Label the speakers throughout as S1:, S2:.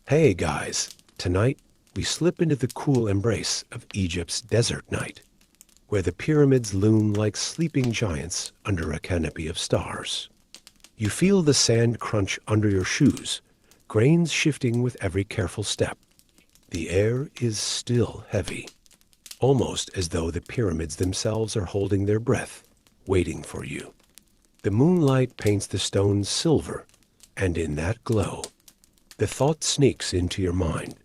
S1: Hey guys, tonight we slip into the cool embrace of Egypt's desert night, where the pyramids loom like sleeping giants under a canopy of stars. You feel the sand crunch under your shoes, grains shifting with every careful step. The air is still heavy, almost as though the pyramids themselves are holding their breath, waiting for you. The moonlight paints the stones silver, and in that glow, the thought sneaks into your mind.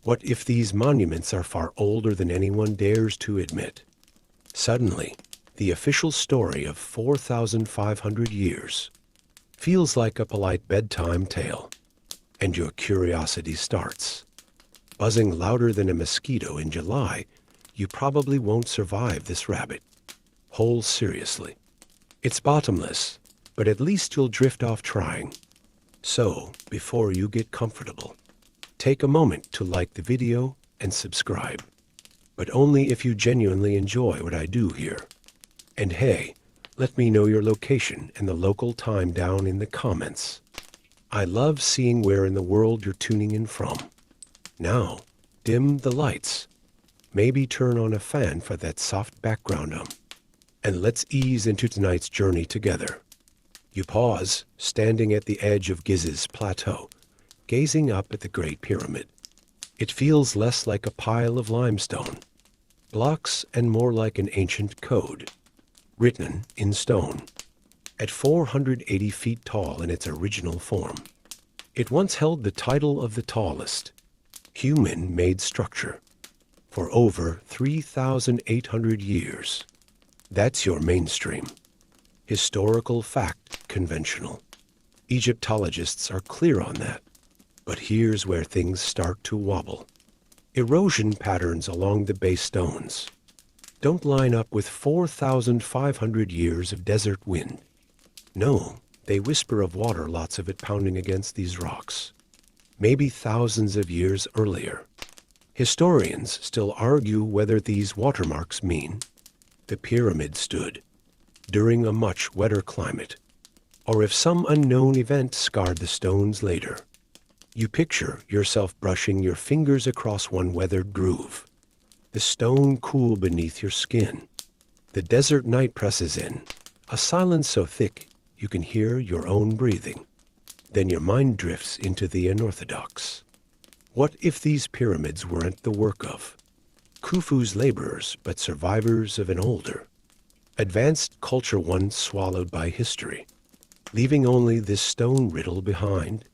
S1: What if these monuments are far older than anyone dares to admit? Suddenly, the official story of 4,500 years feels like a polite bedtime tale, and your curiosity starts. Buzzing louder than a mosquito in July, you probably won't survive this rabbit hole seriously. It's bottomless, but at least you'll drift off trying. So, before you get comfortable, take a moment to like the video and subscribe. But only if you genuinely enjoy what I do here. And hey, let me know your location and the local time down in the comments. I love seeing where in the world you're tuning in from. Now, dim the lights. Maybe turn on a fan for that soft background and let's ease into tonight's journey together. You pause, standing at the edge of Giza's plateau, gazing up at the Great Pyramid. It feels less like a pile of limestone, blocks, and more like an ancient code, written in stone. At 480 feet tall in its original form, it once held the title of the tallest human-made structure for over 3,800 years. That's your mainstream. Historical fact, conventional. Egyptologists are clear on that. But here's where things start to wobble. Erosion patterns along the base stones don't line up with 4,500 years of desert wind. No, they whisper of water, lots of it pounding against these rocks. Maybe thousands of years earlier. Historians still argue whether these watermarks mean the pyramid stood during a much wetter climate, or if some unknown event scarred the stones later. You picture yourself brushing your fingers across one weathered groove, the stone cool beneath your skin. The desert night presses in, a silence so thick you can hear your own breathing. Then your mind drifts into the unorthodox. What if these pyramids weren't the work of Khufu's laborers, but survivors of an older, advanced culture once swallowed by history, leaving only this stone riddle behind?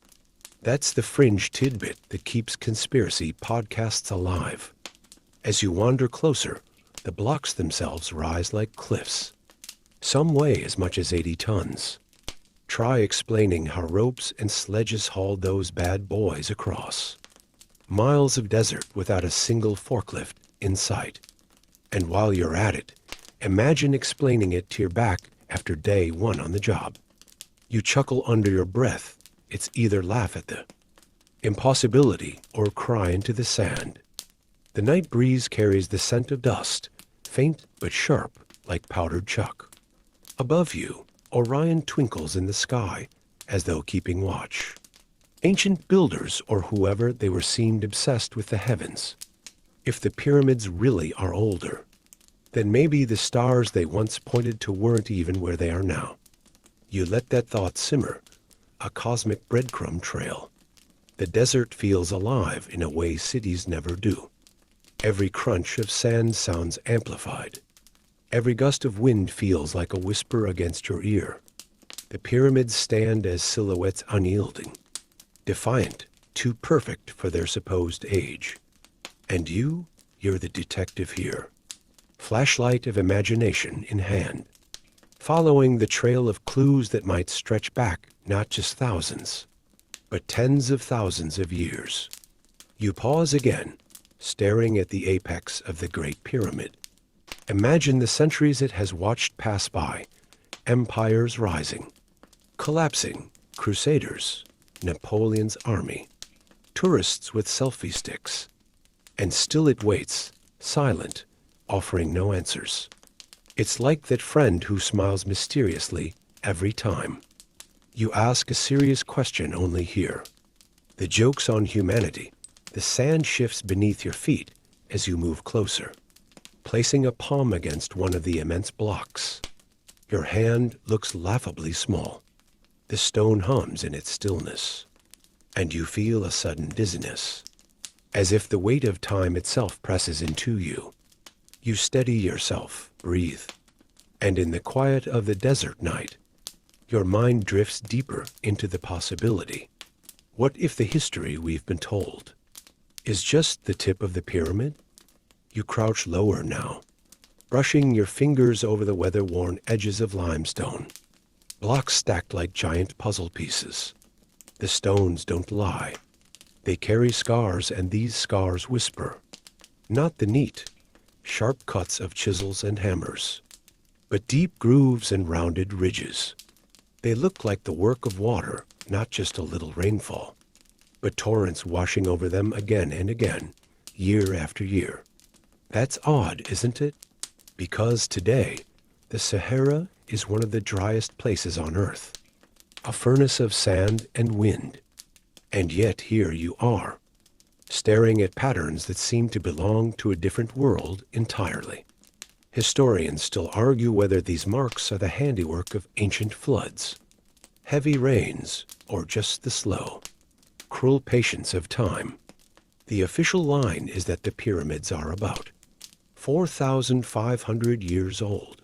S1: That's the fringe tidbit that keeps conspiracy podcasts alive. As you wander closer, the blocks themselves rise like cliffs. Some weigh as much as 80 tons. Try explaining how ropes and sledges hauled those bad boys across. Miles of desert without a single forklift in sight. And while you're at it, imagine explaining it to your back after day one on the job. You chuckle under your breath. It's either laugh at the impossibility or cry into the sand. The night breeze carries the scent of dust, faint but sharp like powdered chalk. Above you, Orion twinkles in the sky as though keeping watch. Ancient builders or whoever they were seemed obsessed with the heavens. If the pyramids really are older, then maybe the stars they once pointed to weren't even where they are now. You let that thought simmer, a cosmic breadcrumb trail. The desert feels alive in a way cities never do. Every crunch of sand sounds amplified. Every gust of wind feels like a whisper against your ear. The pyramids stand as silhouettes unyielding, defiant, too perfect for their supposed age. And you're the detective here. Flashlight of imagination in hand, following the trail of clues that might stretch back not just thousands, but tens of thousands of years. You pause again, staring at the apex of the Great Pyramid. Imagine the centuries it has watched pass by, empires rising, collapsing, crusaders, Napoleon's army, tourists with selfie sticks. And still it waits, silent, offering no answers. It's like that friend who smiles mysteriously every time you ask a serious question only here. The joke's on humanity. The sand shifts beneath your feet as you move closer, placing a palm against one of the immense blocks. Your hand looks laughably small. The stone hums in its stillness, and you feel a sudden dizziness, as if the weight of time itself presses into you. You steady yourself, breathe, and in the quiet of the desert night, your mind drifts deeper into the possibility. What if the history we've been told is just the tip of the pyramid? You crouch lower now, brushing your fingers over the weather-worn edges of limestone, blocks stacked like giant puzzle pieces. The stones don't lie. They carry scars, and these scars whisper. Not the neat, sharp cuts of chisels and hammers, but deep grooves and rounded ridges. They look like the work of water, not just a little rainfall, but torrents washing over them again and again, year after year. That's odd, isn't it? Because today, the Sahara is one of the driest places on Earth, a furnace of sand and wind. And yet here you are, staring at patterns that seem to belong to a different world entirely. Historians still argue whether these marks are the handiwork of ancient floods, heavy rains, or just the slow, cruel patience of time. The official line is that the pyramids are about 4,500 years old.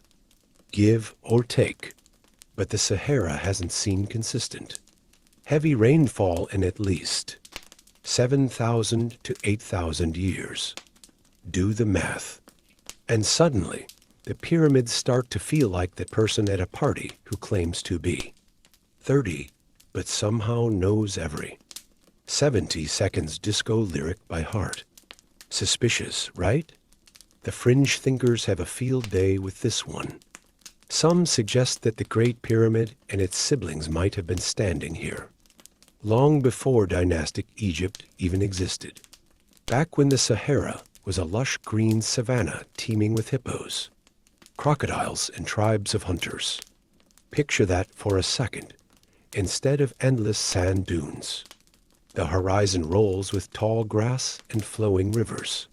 S1: Give or take, but the Sahara hasn't seemed consistent. Heavy rainfall in at least 7,000 to 8,000 years. Do the math. And suddenly, the pyramids start to feel like the person at a party who claims to be 30, but somehow knows every 70 seconds disco lyric by heart. Suspicious, right? The fringe thinkers have a field day with this one. Some suggest that the Great Pyramid and its siblings might have been standing here long before dynastic Egypt even existed, back when the Sahara was a lush green savanna teeming with hippos, crocodiles, and tribes of hunters. Picture that for a second. Instead of endless sand dunes, the horizon rolls with tall grass and flowing rivers.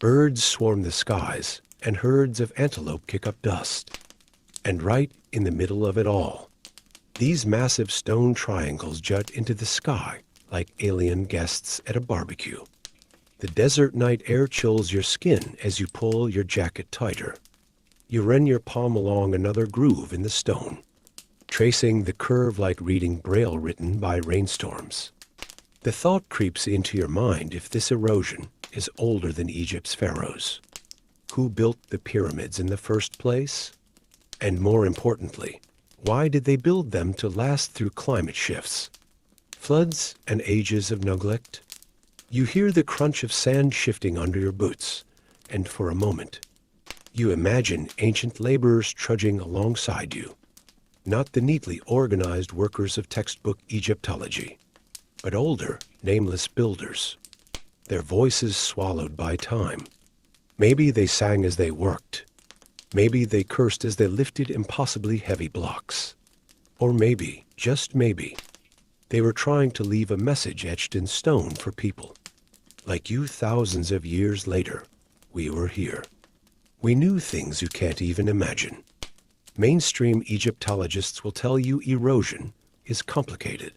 S1: Birds swarm the skies, and herds of antelope kick up dust. And right in the middle of it all, these massive stone triangles jut into the sky like alien guests at a barbecue. The desert night air chills your skin as you pull your jacket tighter. You run your palm along another groove in the stone, tracing the curve like reading Braille written by rainstorms. The thought creeps into your mind, if this erosion is older than Egypt's pharaohs, who built the pyramids in the first place? And more importantly, why did they build them to last through climate shifts, floods, and ages of neglect? You hear the crunch of sand shifting under your boots, and for a moment, you imagine ancient laborers trudging alongside you, not the neatly organized workers of textbook Egyptology, but older, nameless builders, their voices swallowed by time. Maybe they sang as they worked. Maybe they cursed as they lifted impossibly heavy blocks. Or maybe, just maybe, they were trying to leave a message etched in stone for people. Like you, thousands of years later, we were here. We knew things you can't even imagine. Mainstream Egyptologists will tell you erosion is complicated.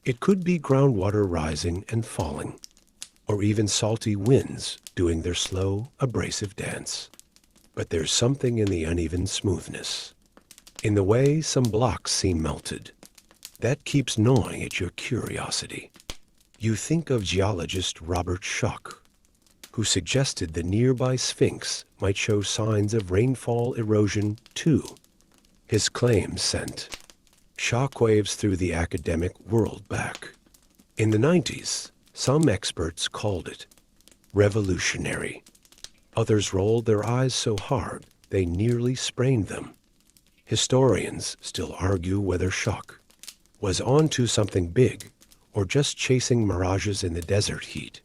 S1: It could be groundwater rising and falling, or even salty winds doing their slow, abrasive dance. But there's something in the uneven smoothness, in the way some blocks seem melted, that keeps gnawing at your curiosity. You think of geologist Robert Schoch, who suggested the nearby Sphinx might show signs of rainfall erosion too. His claims sent shockwaves through the academic world back. In the 90s, some experts called it revolutionary. Others rolled their eyes so hard they nearly sprained them. Historians still argue whether Schoch was onto something big or just chasing mirages in the desert heat.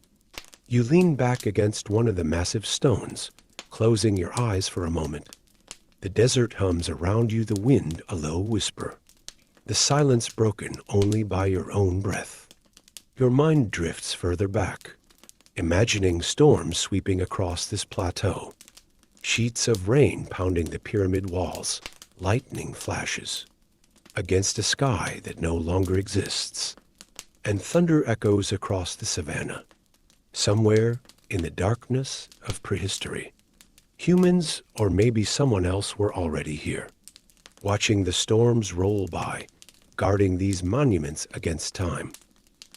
S1: You lean back against one of the massive stones, closing your eyes for a moment. The desert hums around you, the wind a low whisper, the silence broken only by your own breath. Your mind drifts further back, imagining storms sweeping across this plateau, sheets of rain pounding the pyramid walls, lightning flashes against a sky that no longer exists, and thunder echoes across the savanna. Somewhere in the darkness of prehistory, humans, or maybe someone else, were already here, watching the storms roll by, guarding these monuments against time.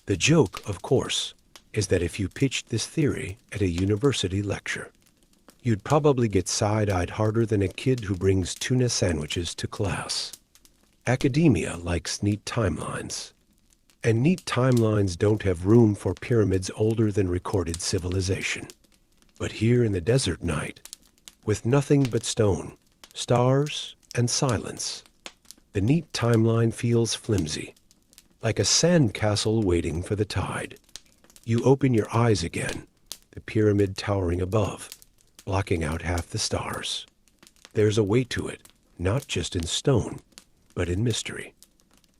S1: The joke, of course, is that if you pitched this theory at a university lecture, you'd probably get side-eyed harder than a kid who brings tuna sandwiches to class. Academia likes neat timelines, and neat timelines don't have room for pyramids older than recorded civilization. But here in the desert night, with nothing but stone, stars, and silence, the neat timeline feels flimsy, like a sandcastle waiting for the tide. You open your eyes again, the pyramid towering above, blocking out half the stars. There's a weight to it, not just in stone, but in mystery.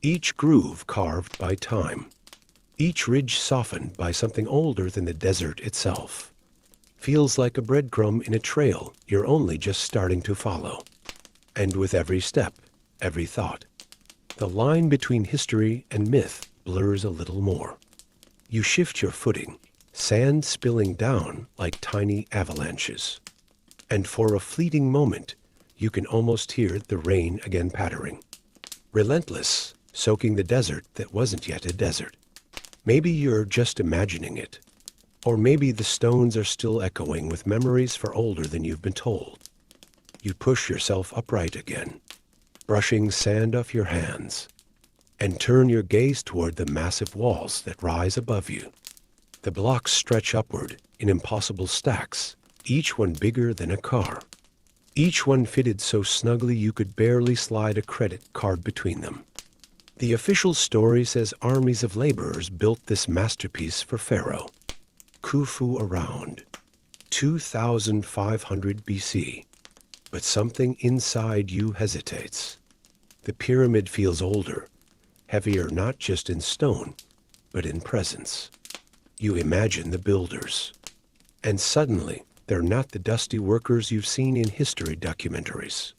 S1: Each groove carved by time, each ridge softened by something older than the desert itself, feels like a breadcrumb in a trail you're only just starting to follow. And with every step, every thought, the line between history and myth blurs a little more. You shift your footing, sand spilling down like tiny avalanches. And for a fleeting moment, you can almost hear the rain again pattering. Relentless, soaking the desert that wasn't yet a desert. Maybe you're just imagining it. Or maybe the stones are still echoing with memories for older than you've been told. You push yourself upright again, brushing sand off your hands, and turn your gaze toward the massive walls that rise above you. The blocks stretch upward in impossible stacks, each one bigger than a car. Each one fitted so snugly you could barely slide a credit card between them. The official story says armies of laborers built this masterpiece for Pharaoh Khufu around 2500 BC. But something inside you hesitates. The pyramid feels older, heavier not just in stone, but in presence. You imagine the builders, and suddenly they're not the dusty workers you've seen in history documentaries,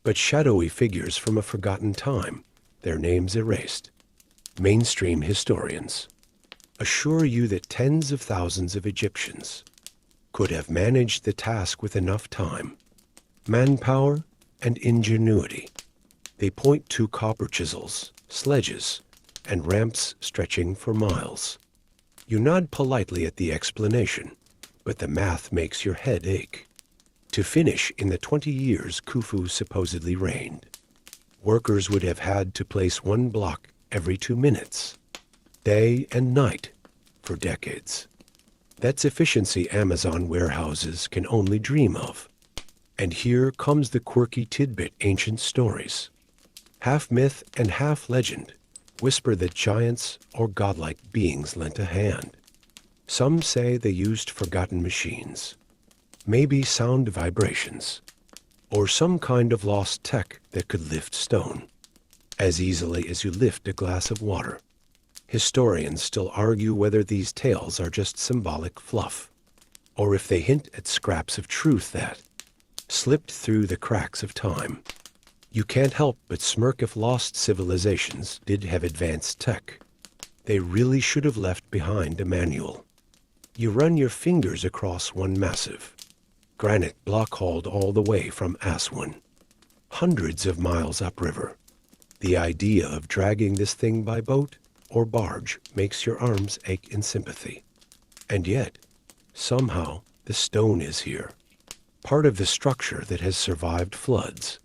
S1: but shadowy figures from a forgotten time, their names erased. Mainstream historians assure you that tens of thousands of Egyptians could have managed the task with enough time, manpower, and ingenuity. They point to copper chisels, sledges, and ramps stretching for miles. You nod politely at the explanation, but the math makes your head ache. To finish in the 20 years Khufu supposedly reigned, workers would have had to place one block every 2 minutes, day and night, for decades. That's efficiency Amazon warehouses can only dream of. And here comes the quirky tidbit ancient stories, half myth and half legend, whisper that giants or godlike beings lent a hand. Some say they used forgotten machines, maybe sound vibrations, or some kind of lost tech that could lift stone, as easily as you lift a glass of water. Historians still argue whether these tales are just symbolic fluff, or if they hint at scraps of truth that slipped through the cracks of time. You can't help but smirk if lost civilizations did have advanced tech. They really should have left behind a manual. You run your fingers across one massive granite block hauled all the way from Aswan, hundreds of miles upriver. The idea of dragging this thing by boat or barge makes your arms ache in sympathy. And yet, somehow, the stone is here, part of the structure that has survived floods,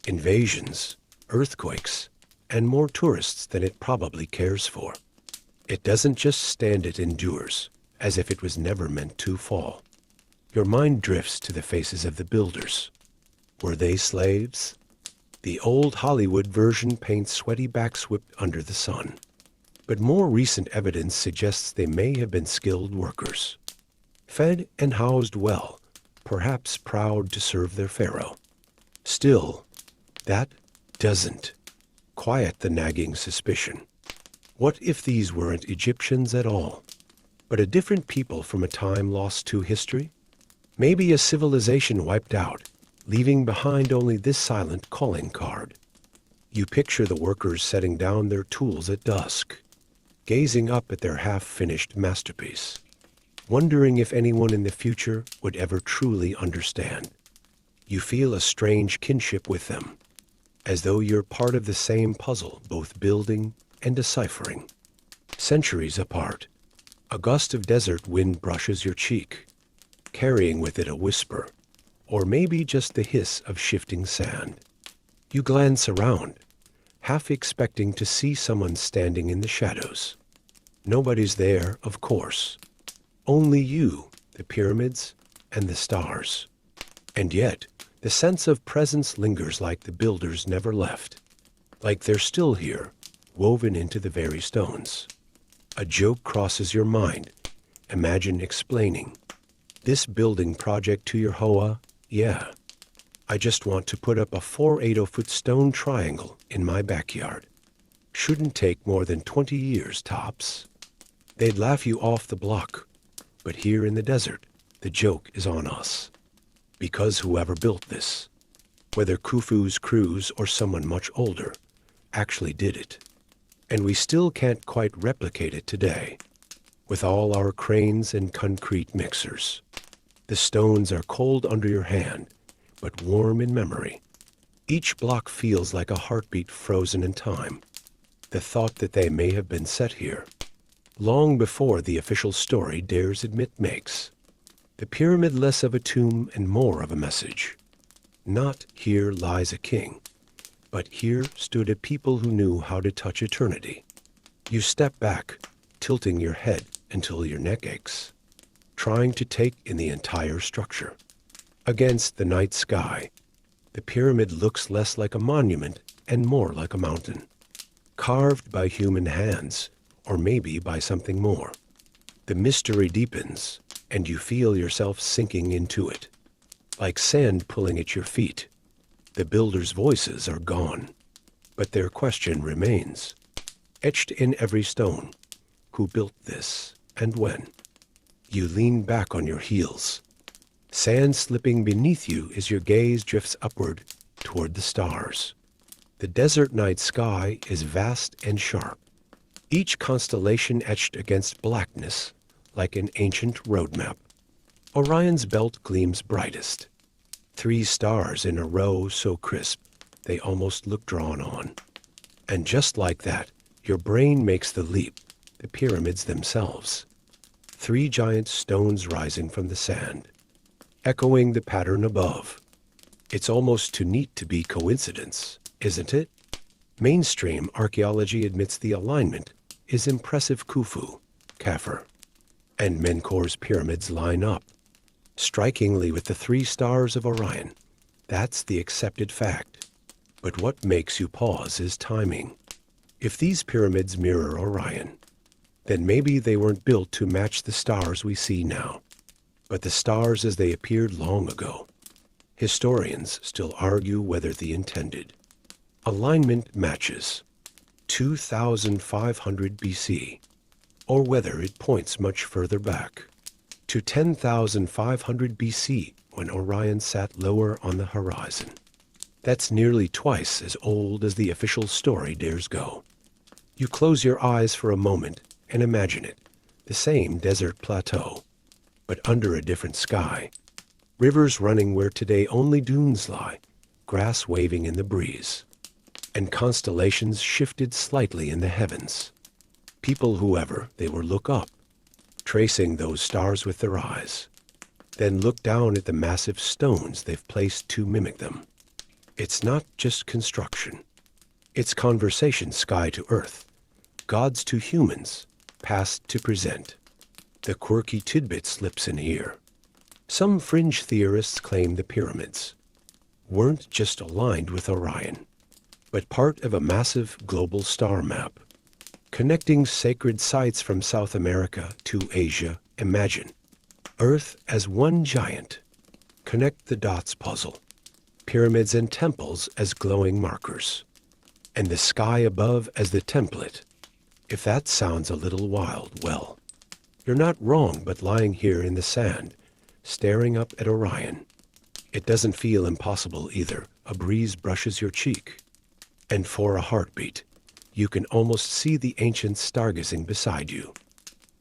S1: invasions, earthquakes, and more tourists than it probably cares for. It doesn't just stand, it endures, as if it was never meant to fall. Your mind drifts to the faces of the builders. Were they slaves? The old Hollywood version paints sweaty backs whipped under the sun. But more recent evidence suggests they may have been skilled workers, fed and housed well, perhaps proud to serve their pharaoh. Still, that doesn't quiet the nagging suspicion. What if these weren't Egyptians at all, but a different people from a time lost to history? Maybe a civilization wiped out, leaving behind only this silent calling card. You picture the workers setting down their tools at dusk, gazing up at their half-finished masterpiece, wondering if anyone in the future would ever truly understand. You feel a strange kinship with them, as though you're part of the same puzzle, both building and deciphering. Centuries apart, a gust of desert wind brushes your cheek, carrying with it a whisper, or maybe just the hiss of shifting sand. You glance around, half expecting to see someone standing in the shadows. Nobody's there, of course. Only you, the pyramids, and the stars. And yet, the sense of presence lingers like the builders never left, like they're still here, woven into the very stones. A joke crosses your mind. Imagine explaining, "This building project to your Hoa, yeah. I just want to put up a 480-foot stone triangle in my backyard. Shouldn't take more than 20 years tops." They'd laugh you off the block. But here in the desert, the joke is on us. Because whoever built this, whether Khufu's crews or someone much older, actually did it. And we still can't quite replicate it today, with all our cranes and concrete mixers. The stones are cold under your hand, but warm in memory. Each block feels like a heartbeat frozen in time. The thought that they may have been set here, long before the official story dares admit, makes the pyramid less of a tomb and more of a message. Not "here lies a king," but "here stood a people who knew how to touch eternity." You step back, tilting your head until your neck aches, trying to take in the entire structure. Against the night sky, the pyramid looks less like a monument and more like a mountain, carved by human hands, or maybe by something more. The mystery deepens, and you feel yourself sinking into it, like sand pulling at your feet. The builders' voices are gone, but their question remains, etched in every stone. Who built this, and when? You lean back on your heels, sand slipping beneath you as your gaze drifts upward toward the stars. The desert night sky is vast and sharp, each constellation etched against blackness like an ancient road map. Orion's belt gleams brightest, 3 stars in a row so crisp they almost look drawn on. And just like that, your brain makes the leap, the pyramids themselves. 3 giant stones rising from the sand, echoing the pattern above. It's almost too neat to be coincidence, isn't it? Mainstream archaeology admits the alignment is impressive. Khufu, Khafre, and Menkaur's pyramids line up, strikingly with the 3 stars of Orion. That's the accepted fact. But what makes you pause is timing. If these pyramids mirror Orion, then maybe they weren't built to match the stars we see now, but the stars as they appeared long ago. Historians still argue whether the intended alignment matches 2,500 BC, or whether it points much further back, to 10,500 BC, when Orion sat lower on the horizon. That's nearly twice as old as the official story dares go. You close your eyes for a moment and imagine it, the same desert plateau, but under a different sky. Rivers running where today only dunes lie, grass waving in the breeze, and constellations shifted slightly in the heavens. People, whoever they were, look up, tracing those stars with their eyes, then look down at the massive stones they've placed to mimic them. It's not just construction. It's conversation, sky to earth, gods to humans, past to present. The quirky tidbit slips in here. Some fringe theorists claim the pyramids weren't just aligned with Orion, but part of a massive global star map, connecting sacred sites from South America to Asia. Imagine Earth as one giant. Connect the dots puzzle. Pyramids and temples as glowing markers, and the sky above as the template. If that sounds a little wild, well, you're not wrong, but lying here in the sand, staring up at Orion, it doesn't feel impossible either. A breeze brushes your cheek, and for a heartbeat, you can almost see the ancients stargazing beside you.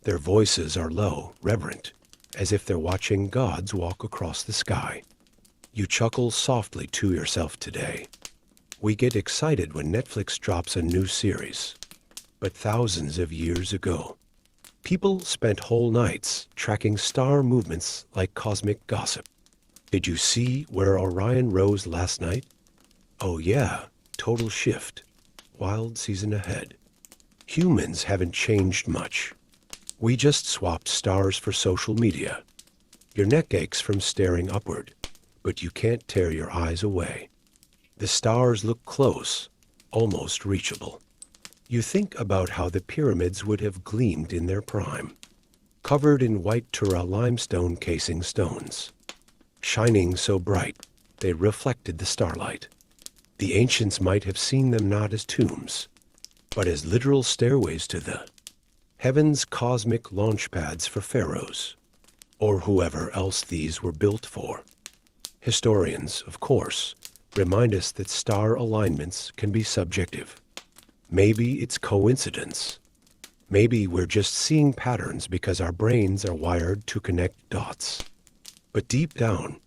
S1: Their voices are low, reverent, as if they're watching gods walk across the sky. You chuckle softly to yourself today. We get excited when Netflix drops a new series. But thousands of years ago, people spent whole nights tracking star movements like cosmic gossip. Did you see where Orion rose last night? Oh yeah, total shift. Wild season ahead. Humans haven't changed much. We just swapped stars for social media. Your neck aches from staring upward, but you can't tear your eyes away. The stars look close, almost reachable. You think about how the pyramids would have gleamed in their prime, covered in white Tura limestone casing stones, shining so bright they reflected the starlight. The ancients might have seen them not as tombs, but as literal stairways to the heaven's cosmic launch pads for pharaohs, or whoever else these were built for. Historians, of course, remind us that star alignments can be subjective. Maybe it's coincidence. Maybe we're just seeing patterns because our brains are wired to connect dots. But deep down,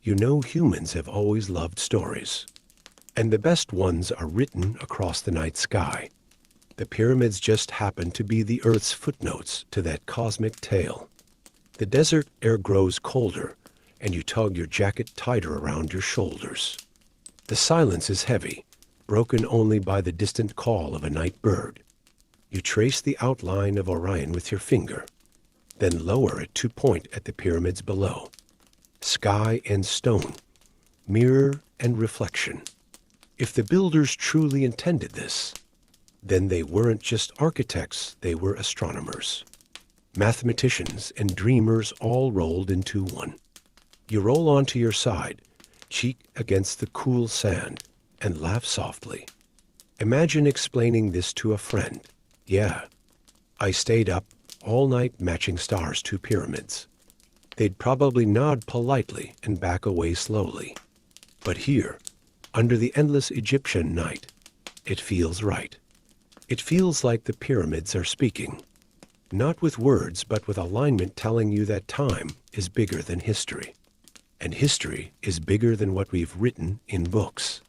S1: you know humans have always loved stories. And the best ones are written across the night sky. The pyramids just happen to be the Earth's footnotes to that cosmic tale. The desert air grows colder, and you tug your jacket tighter around your shoulders. The silence is heavy, broken only by the distant call of a night bird. You trace the outline of Orion with your finger, then lower it to point at the pyramids below. Sky and stone, mirror and reflection. If the builders truly intended this, then they weren't just architects, they were astronomers, mathematicians, and dreamers all rolled into one. You roll onto your side, cheek against the cool sand, and laugh softly. Imagine explaining this to a friend. Yeah, I stayed up all night matching stars to pyramids. They'd probably nod politely and back away slowly. But here, under the endless Egyptian night, it feels right. It feels like the pyramids are speaking, not with words, but with alignment telling you that time is bigger than history. And history is bigger than what we've written in books.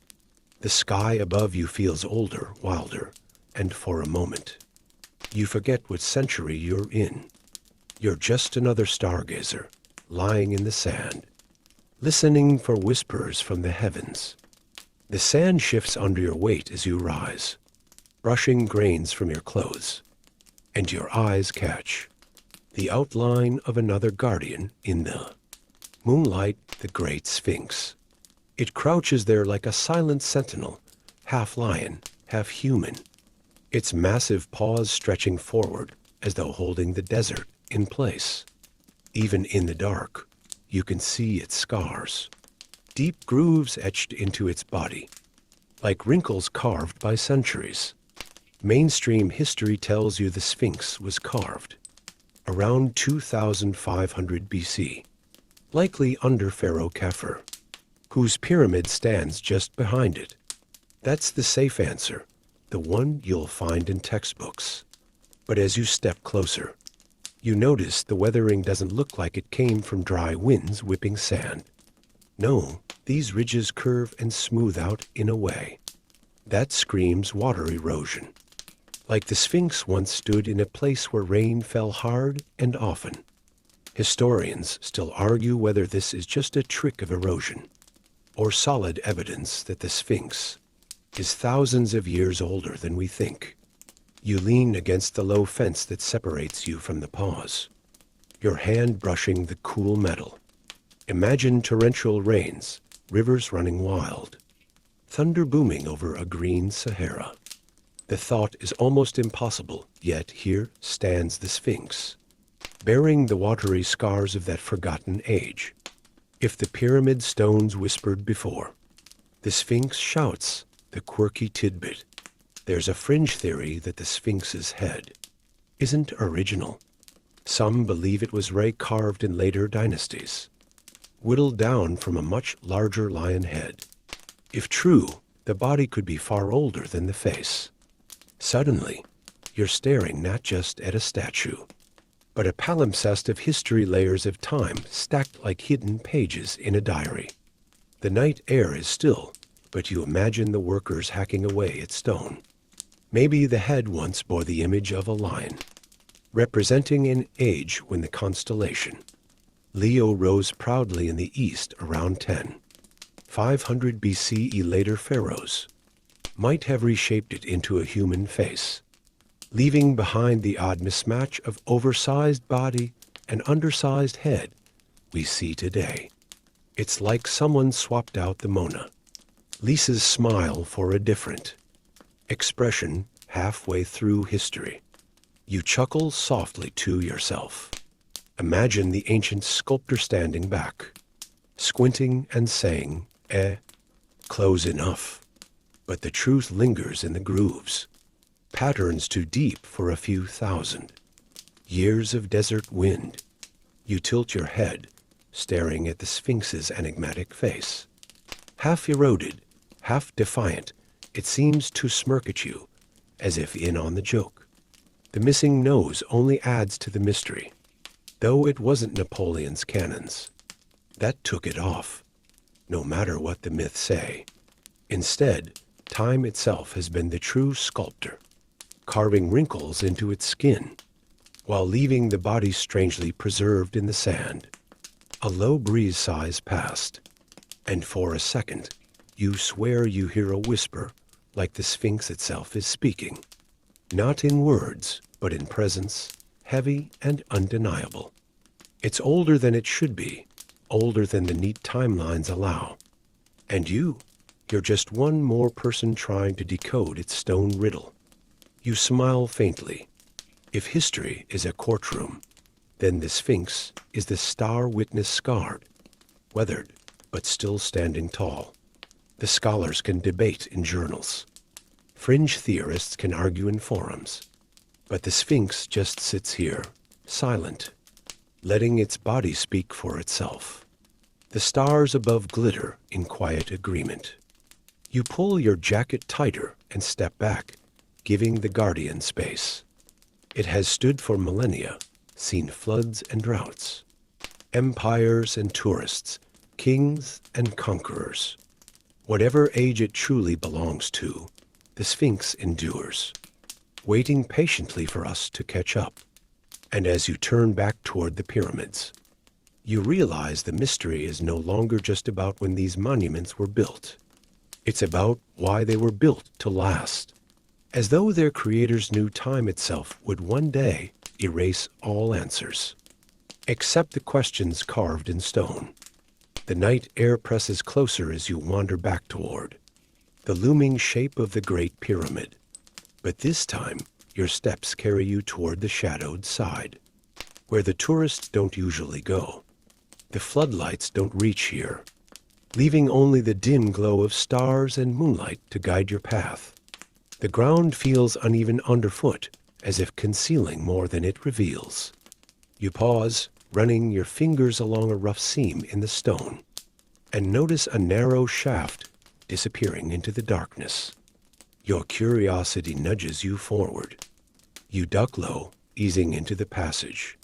S1: The sky above you feels older, wilder, and for a moment, you forget what century you're in. You're just another stargazer, lying in the sand, listening for whispers from the heavens. The sand shifts under your weight as you rise, brushing grains from your clothes, and your eyes catch the outline of another guardian in the moonlight, the Great Sphinx. It crouches there like a silent sentinel, half lion, half human, its massive paws stretching forward as though holding the desert in place. Even in the dark, you can see its scars, deep grooves etched into its body, like wrinkles carved by centuries. Mainstream history tells you the Sphinx was carved around 2500 BC, likely under Pharaoh Khafre, whose pyramid stands just behind it. That's the safe answer, the one you'll find in textbooks. But as you step closer, you notice the weathering doesn't look like it came from dry winds whipping sand. No, these ridges curve and smooth out in a way that screams water erosion, like the Sphinx once stood in a place where rain fell hard and often. Historians still argue whether this is just a trick of erosion, or solid evidence that the Sphinx is thousands of years older than we think. You lean against the low fence that separates you from the pause, your hand brushing the cool metal. Imagine torrential rains, rivers running wild, thunder booming over a green Sahara. The thought is almost impossible, yet here stands the Sphinx, bearing the watery scars of that forgotten age. If the pyramid stones whispered before, the Sphinx shouts the quirky tidbit. There's a fringe theory that the Sphinx's head isn't original. Some believe it was ray-carved in later dynasties, whittled down from a much larger lion head. If true, the body could be far older than the face. Suddenly, you're staring not just at a statue, but a palimpsest of history, layers of time stacked like hidden pages in a diary. The night air is still, but you imagine the workers hacking away at stone. Maybe the head once bore the image of a lion, representing an age when the constellation Leo rose proudly in the east around 500 BCE. Later pharaohs might have reshaped it into a human face, leaving behind the odd mismatch of oversized body and undersized head we see today. It's like someone swapped out the Mona Lisa's smile for a different expression halfway through history. You chuckle softly to yourself. Imagine the ancient sculptor standing back, squinting and saying, close enough. But the truth lingers in the grooves, patterns too deep for a few thousand years of desert wind. You tilt your head, staring at the Sphinx's enigmatic face. Half eroded, half defiant, it seems to smirk at you, as if in on the joke. The missing nose only adds to the mystery, though it wasn't Napoleon's cannons that took it off, no matter what the myths say. Instead, time itself has been the true sculptor, carving wrinkles into its skin, while leaving the body strangely preserved in the sand. A low breeze sighs past, and for a second, you swear you hear a whisper, like the Sphinx itself is speaking. Not in words, but in presence, heavy and undeniable. It's older than it should be, older than the neat timelines allow. And you're just one more person trying to decode its stone riddle. You smile faintly. If history is a courtroom, then the Sphinx is the star witness, scarred, weathered, but still standing tall. The scholars can debate in journals. Fringe theorists can argue in forums. But the Sphinx just sits here, silent, letting its body speak for itself. The stars above glitter in quiet agreement. You pull your jacket tighter and step back, giving the guardian space. It has stood for millennia, seen floods and droughts, empires and tourists, kings and conquerors. Whatever age it truly belongs to, the Sphinx endures, waiting patiently for us to catch up. And as you turn back toward the pyramids, you realize the mystery is no longer just about when these monuments were built. It's about why they were built to last, as though their creators knew time itself would one day erase all answers, except the questions carved in stone. The night air presses closer as you wander back toward the looming shape of the Great Pyramid. But this time, your steps carry you toward the shadowed side, where the tourists don't usually go. The floodlights don't reach here, leaving only the dim glow of stars and moonlight to guide your path. The ground feels uneven underfoot, as if concealing more than it reveals. You pause, running your fingers along a rough seam in the stone, and notice a narrow shaft disappearing into the darkness. Your curiosity nudges you forward. You duck low, easing into the passage,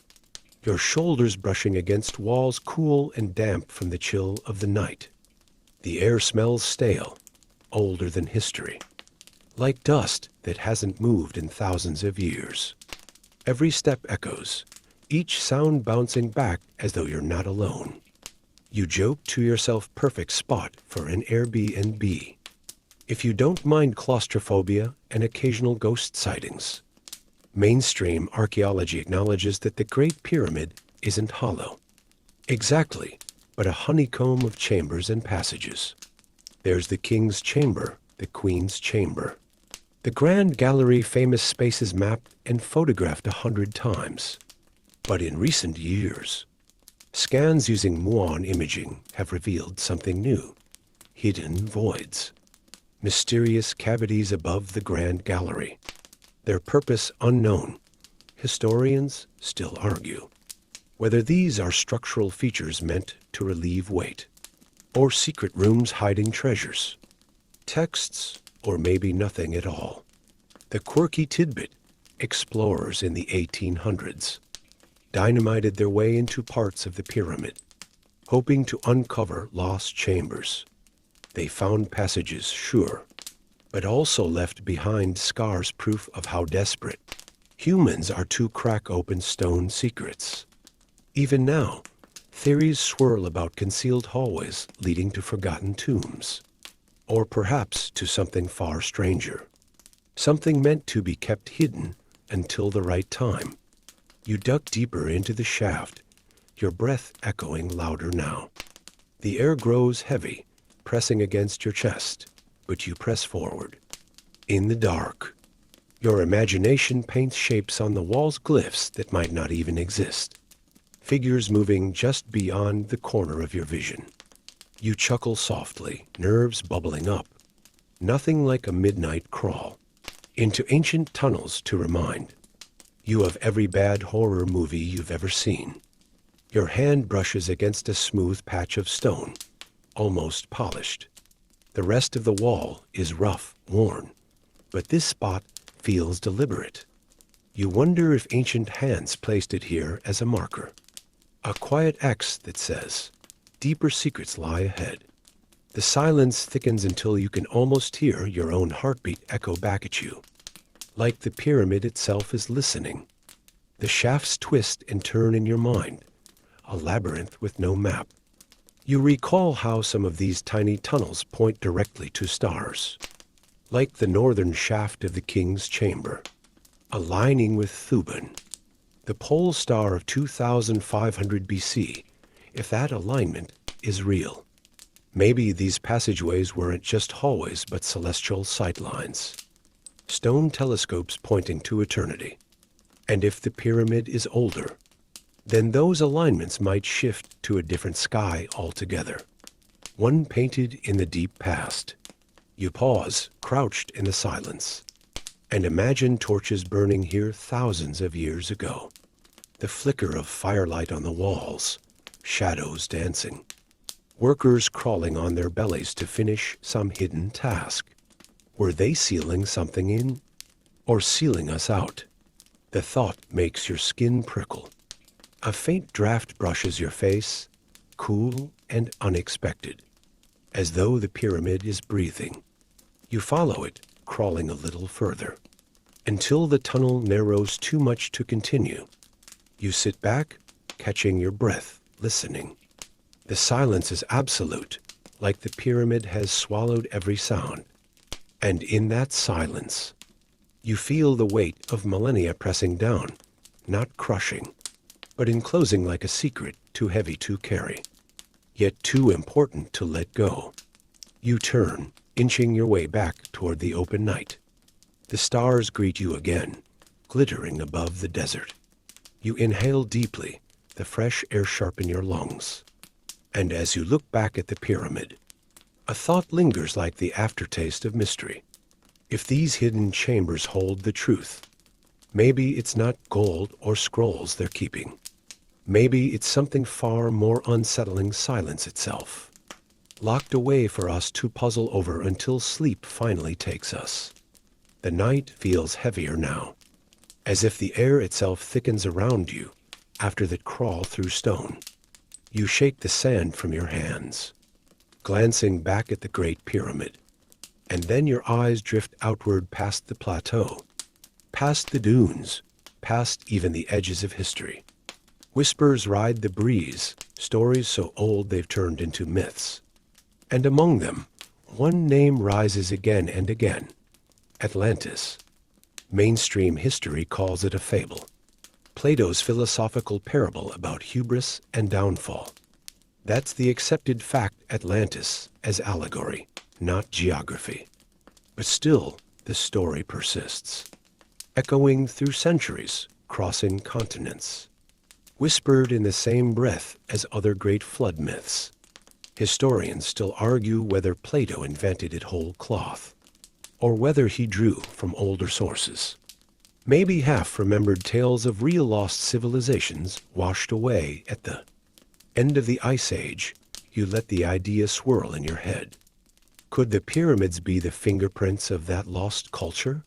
S1: your shoulders brushing against walls cool and damp from the chill of the night. The air smells stale, older than history, like dust that hasn't moved in thousands of years. Every step echoes, each sound bouncing back as though you're not alone. You joke to yourself, perfect spot for an Airbnb, if you don't mind claustrophobia and occasional ghost sightings. Mainstream archaeology acknowledges that the Great Pyramid isn't hollow. Exactly, but a honeycomb of chambers and passages. There's the king's chamber, the queen's chamber. The Grand Gallery, famous spaces mapped and photographed 100 times. But in recent years, scans using muon imaging have revealed something new: hidden voids. mysterious cavities above the Grand Gallery. Their purpose unknown. Historians still argue whether these are structural features meant to relieve weight, or secret rooms hiding treasures, texts, or maybe nothing at all. The quirky tidbit: explorers in the 1800s dynamited their way into parts of the pyramid, hoping to uncover lost chambers. They found passages, sure, but also left behind scars, proof of how desperate humans are to crack open stone secrets. Even now, theories swirl about concealed hallways leading to forgotten tombs, or perhaps to something far stranger, something meant to be kept hidden until the right time. You duck deeper into the shaft, your breath echoing louder now. The air grows heavy, pressing against your chest, but you press forward. In the dark, your imagination paints shapes on the walls, glyphs that might not even exist, figures moving just beyond the corner of your vision. You chuckle softly, nerves bubbling up. Nothing like a midnight crawl into ancient tunnels to remind you of every bad horror movie you've ever seen. Your hand brushes against a smooth patch of stone, almost polished. The rest of the wall is rough, worn, but this spot feels deliberate. You wonder if ancient hands placed it here as a marker, a quiet X that says, deeper secrets lie ahead. The silence thickens until you can almost hear your own heartbeat echo back at you, like the pyramid itself is listening. The shafts twist and turn in your mind, a labyrinth with no map. You recall how some of these tiny tunnels point directly to stars, like the northern shaft of the king's chamber, aligning with Thuban, the pole star of 2500 BC, if that alignment is real. Maybe these passageways weren't just hallways but celestial sightlines, stone telescopes pointing to eternity. And if the pyramid is older, then those alignments might shift to a different sky altogether, one painted in the deep past. You pause, crouched in the silence, and imagine torches burning here thousands of years ago. The flicker of firelight on the walls, shadows dancing, workers crawling on their bellies to finish some hidden task. Were they sealing something in, or sealing us out? The thought makes your skin prickle. A faint draft brushes your face, cool and unexpected, as though the pyramid is breathing. You follow it, crawling a little further, until the tunnel narrows too much to continue. You sit back, catching your breath, listening. The silence is absolute, like the pyramid has swallowed every sound. And in that silence, you feel the weight of millennia pressing down, not crushing, but enclosing like a secret too heavy to carry, yet too important to let go. You turn, inching your way back toward the open night. The stars greet you again, glittering above the desert. You inhale deeply, the fresh air sharp in your lungs. And as you look back at the pyramid, a thought lingers like the aftertaste of mystery. If these hidden chambers hold the truth, maybe it's not gold or scrolls they're keeping. Maybe it's something far more unsettling: silence itself, locked away for us to puzzle over until sleep finally takes us. The night feels heavier now, as if the air itself thickens around you after that crawl through stone. You shake the sand from your hands, glancing back at the Great Pyramid, and then your eyes drift outward past the plateau, past the dunes, past even the edges of history. Whispers ride the breeze, stories so old they've turned into myths. And among them, one name rises again and again: Atlantis. Mainstream history calls it a fable, Plato's philosophical parable about hubris and downfall. That's the accepted fact: Atlantis as allegory, not geography. But still, the story persists, echoing through centuries, crossing continents, whispered in the same breath as other great flood myths. Historians still argue whether Plato invented it whole cloth, or whether he drew from older sources. Maybe half-remembered tales of real lost civilizations washed away at the end of the Ice Age. You let the idea swirl in your head. Could the pyramids be the fingerprints of that lost culture?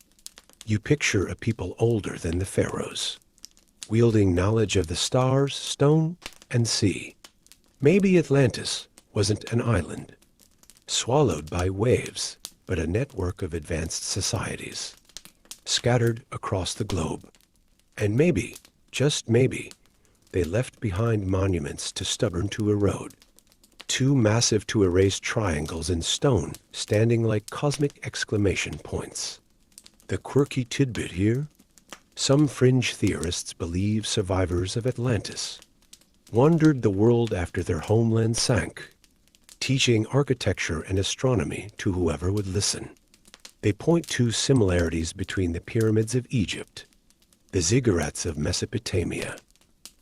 S1: You picture a people older than the pharaohs, wielding knowledge of the stars, stone, and sea. Maybe Atlantis wasn't an island, swallowed by waves, but a network of advanced societies, scattered across the globe. And maybe, just maybe, they left behind monuments too stubborn to erode, too massive to erase, triangles in stone standing like cosmic exclamation points. The quirky tidbit here: some fringe theorists believe survivors of Atlantis wandered the world after their homeland sank, teaching architecture and astronomy to whoever would listen. They point to similarities between the pyramids of Egypt, the ziggurats of Mesopotamia,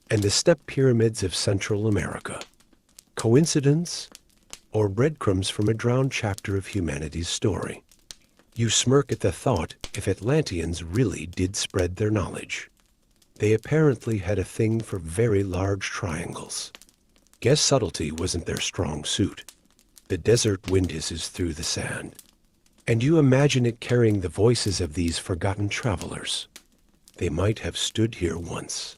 S1: and the step pyramids of Central America. Coincidence, or breadcrumbs from a drowned chapter of humanity's story? You smirk at the thought. If Atlanteans really did spread their knowledge, they apparently had a thing for very large triangles. Guess subtlety wasn't their strong suit. The desert wind hisses through the sand, and you imagine it carrying the voices of these forgotten travelers. They might have stood here once,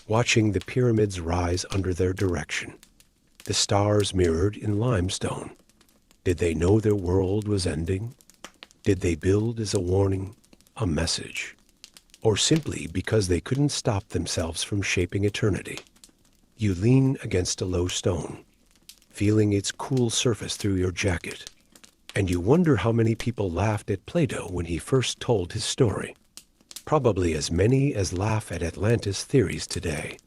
S1: watching the pyramids rise under their direction, the stars mirrored in limestone. Did they know their world was ending? Did they build as a warning, a message, or simply because they couldn't stop themselves from shaping eternity? You lean against a low stone, feeling its cool surface through your jacket, and you wonder how many people laughed at Plato when he first told his story. Probably as many as laugh at Atlantis theories today.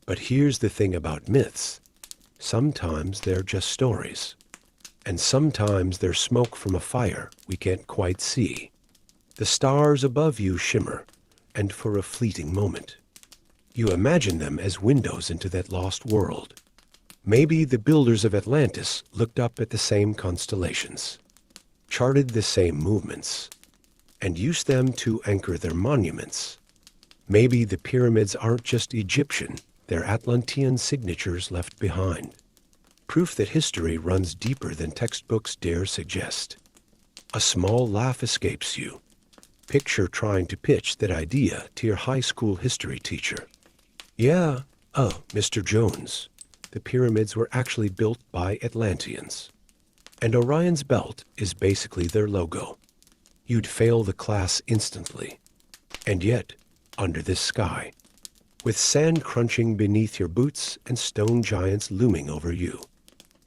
S1: But here's the thing about myths: sometimes they're just stories, and sometimes they're smoke from a fire we can't quite see. The stars above you shimmer, and for a fleeting moment, you imagine them as windows into that lost world. Maybe the builders of Atlantis looked up at the same constellations, charted the same movements, and used them to anchor their monuments. Maybe the pyramids aren't just Egyptian, they're Atlantean signatures left behind. Proof that history runs deeper than textbooks dare suggest. A small laugh escapes you. Picture trying to pitch that idea to your high school history teacher. Yeah, Mr. Jones, the pyramids were actually built by Atlanteans, and Orion's belt is basically their logo. You'd fail the class instantly. And yet, under this sky, with sand crunching beneath your boots and stone giants looming over you,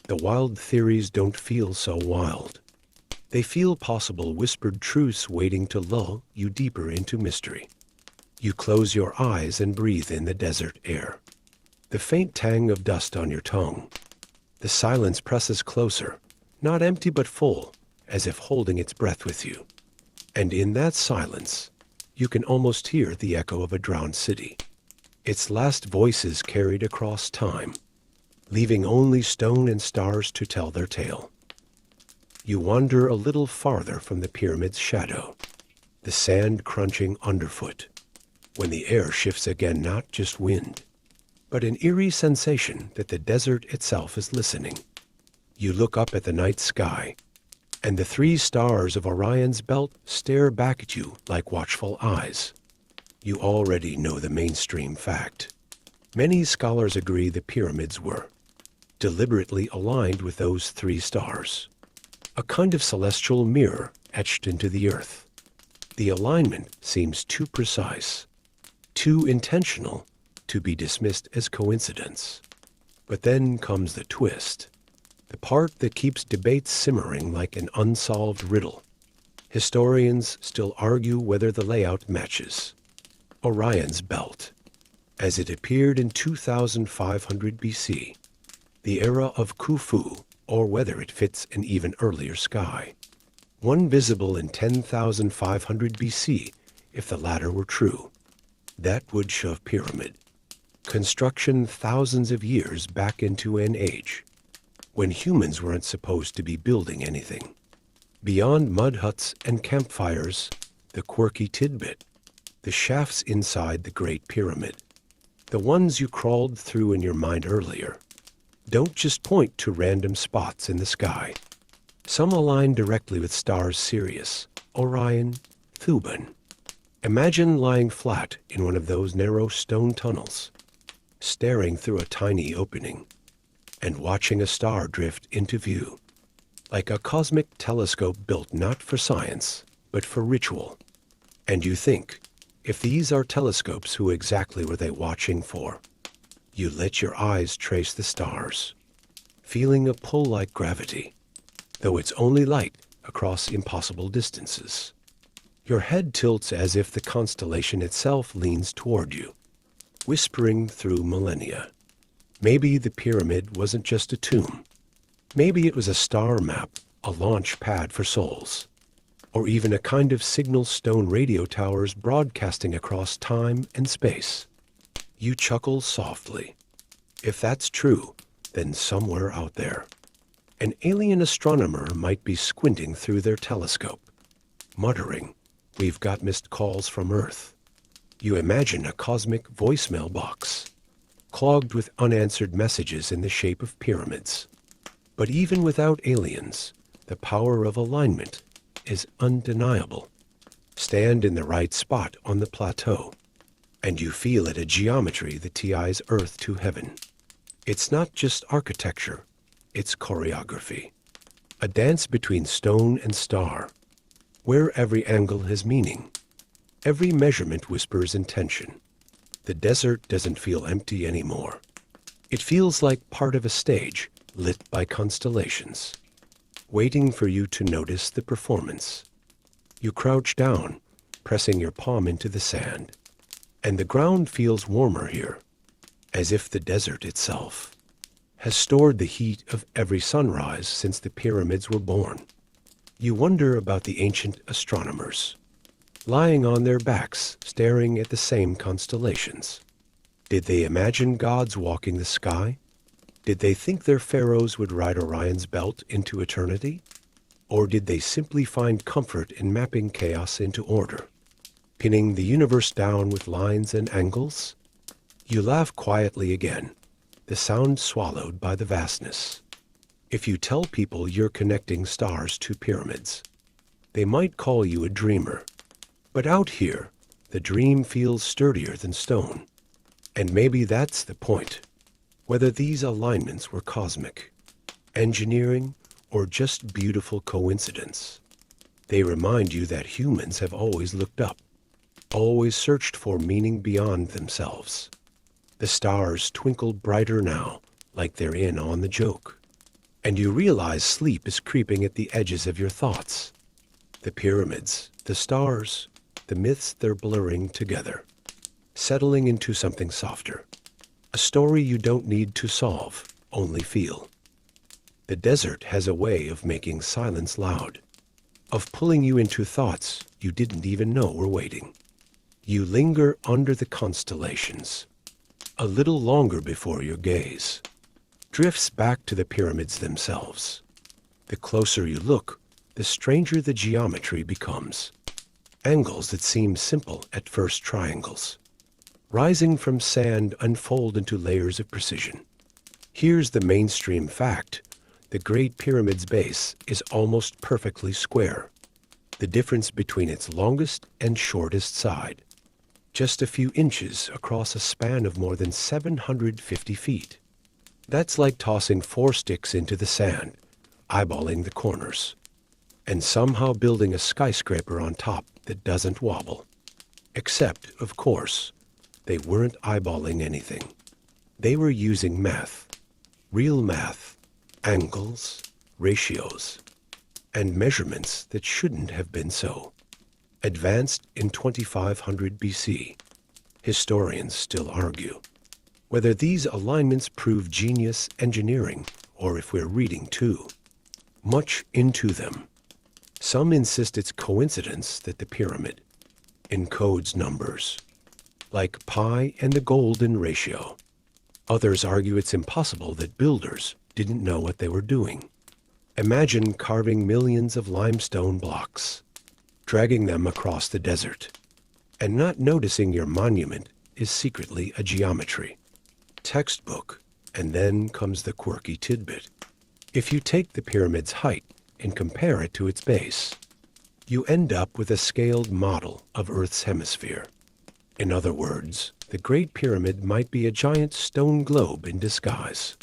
S1: the wild theories don't feel so wild. They feel possible, whispered truths waiting to lull you deeper into mystery. You close your eyes and breathe in the desert air, the faint tang of dust on your tongue. The silence presses closer, not empty but full, as if holding its breath with you. And in that silence, you can almost hear the echo of a drowned city, its last voices carried across time, leaving only stone and stars to tell their tale. You wander a little farther from the pyramid's shadow, the sand crunching underfoot, when the air shifts again, not just wind, but an eerie sensation that the desert itself is listening. You look up at the night sky, and the 3 stars of Orion's belt stare back at you like watchful eyes. You already know the mainstream fact. Many scholars agree the pyramids were deliberately aligned with those 3 stars, a kind of celestial mirror etched into the earth. The alignment seems too precise, too intentional to be dismissed as coincidence. But then comes the twist, the part that keeps debates simmering like an unsolved riddle. Historians still argue whether the layout matches Orion's belt, as it appeared in 2500 BC, the era of Khufu, or whether it fits an even earlier sky, one visible in 10,500 BC, if the latter were true. That would shove pyramid construction thousands of years back into an age when humans weren't supposed to be building anything. Beyond mud huts and campfires, the quirky tidbit, the shafts inside the Great Pyramid, the ones you crawled through in your mind earlier, don't just point to random spots in the sky. Some align directly with stars Sirius, Orion, Thuban. Imagine lying flat in one of those narrow stone tunnels, staring through a tiny opening, and watching a star drift into view, like a cosmic telescope built not for science, but for ritual. And you think, if these are telescopes, who exactly were they watching for? You let your eyes trace the stars, feeling a pull like gravity, though it's only light across impossible distances. Your head tilts as if the constellation itself leans toward you, whispering through millennia. Maybe the pyramid wasn't just a tomb. Maybe it was a star map, a launch pad for souls, or even a kind of signal stone radio towers broadcasting across time and space. You chuckle softly. If that's true, then somewhere out there, an alien astronomer might be squinting through their telescope, muttering, "We've got missed calls from Earth." You imagine a cosmic voicemail box, clogged with unanswered messages in the shape of pyramids. But even without aliens, the power of alignment is undeniable. Stand in the right spot on the plateau, and you feel it, a geometry that ties Earth to heaven. It's not just architecture, it's choreography. A dance between stone and star, where every angle has meaning. Every measurement whispers intention. The desert doesn't feel empty anymore. It feels like part of a stage lit by constellations, waiting for you to notice the performance. You crouch down, pressing your palm into the sand, and the ground feels warmer here, as if the desert itself has stored the heat of every sunrise since the pyramids were born. You wonder about the ancient astronomers, lying on their backs, staring at the same constellations. Did they imagine gods walking the sky? Did they think their pharaohs would ride Orion's belt into eternity? Or did they simply find comfort in mapping chaos into order, pinning the universe down with lines and angles? You laugh quietly again, the sound swallowed by the vastness. If you tell people you're connecting stars to pyramids, they might call you a dreamer. But out here, the dream feels sturdier than stone. And maybe that's the point. Whether these alignments were cosmic, engineering, or just beautiful coincidence, they remind you that humans have always looked up, always searched for meaning beyond themselves. The stars twinkle brighter now, like they're in on the joke. And you realize sleep is creeping at the edges of your thoughts. The pyramids, the stars, the myths, they're blurring together, settling into something softer. A story you don't need to solve, only feel. The desert has a way of making silence loud, of pulling you into thoughts you didn't even know were waiting. You linger under the constellations, a little longer before your gaze drifts back to the pyramids themselves. The closer you look, the stranger the geometry becomes. Angles that seem simple at first, triangles, rising from sand, unfold into layers of precision. Here's the mainstream fact. The Great Pyramid's base is almost perfectly square, the difference between its longest and shortest side, just a few inches across a span of more than 750 feet. That's like tossing 4 sticks into the sand, eyeballing the corners, and somehow building a skyscraper on top that doesn't wobble. Except, of course, they weren't eyeballing anything. They were using math, real math, angles, ratios, and measurements that shouldn't have been so. Advanced in 2500 BC, historians still argue whether these alignments prove genius engineering or if we're reading too much into them. Some insist it's coincidence that the pyramid encodes numbers, like pi and the golden ratio. Others argue it's impossible that builders didn't know what they were doing. Imagine carving millions of limestone blocks, dragging them across the desert, and not noticing your monument is secretly a geometry textbook. And then comes the quirky tidbit. If you take the pyramid's height and compare it to its base, you end up with a scaled model of Earth's hemisphere. In other words, the Great Pyramid might be a giant stone globe in disguise.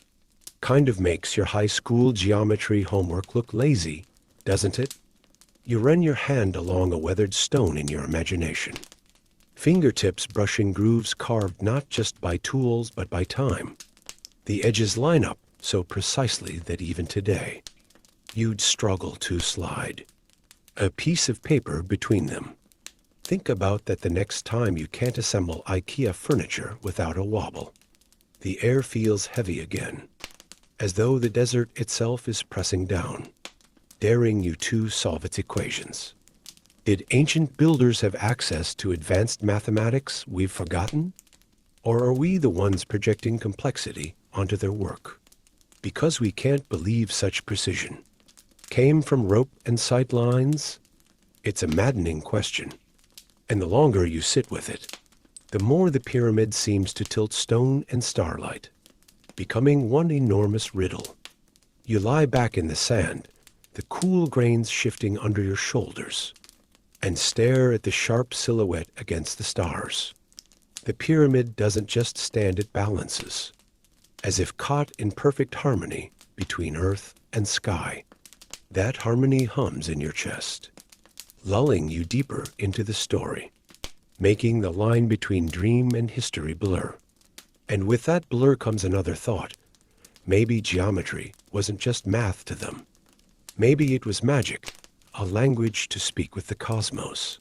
S1: Kind of makes your high school geometry homework look lazy, doesn't it? You run your hand along a weathered stone in your imagination, fingertips brushing grooves carved not just by tools but by time. The edges line up so precisely that even today, you'd struggle to slide a piece of paper between them. Think about that the next time you can't assemble IKEA furniture without a wobble. The air feels heavy again, as though the desert itself is pressing down, daring you to solve its equations. Did ancient builders have access to advanced mathematics we've forgotten? Or are we the ones projecting complexity onto their work? Because we can't believe such precision came from rope and sight lines? It's a maddening question. And the longer you sit with it, the more the pyramid seems to tilt stone and starlight, becoming one enormous riddle. You lie back in the sand, the cool grains shifting under your shoulders, and stare at the sharp silhouette against the stars. The pyramid doesn't just stand, it balances, as if caught in perfect harmony between earth and sky. That harmony hums in your chest, lulling you deeper into the story, making the line between dream and history blur. And with that blur comes another thought. Maybe geometry wasn't just math to them. Maybe it was magic, a language to speak with the cosmos.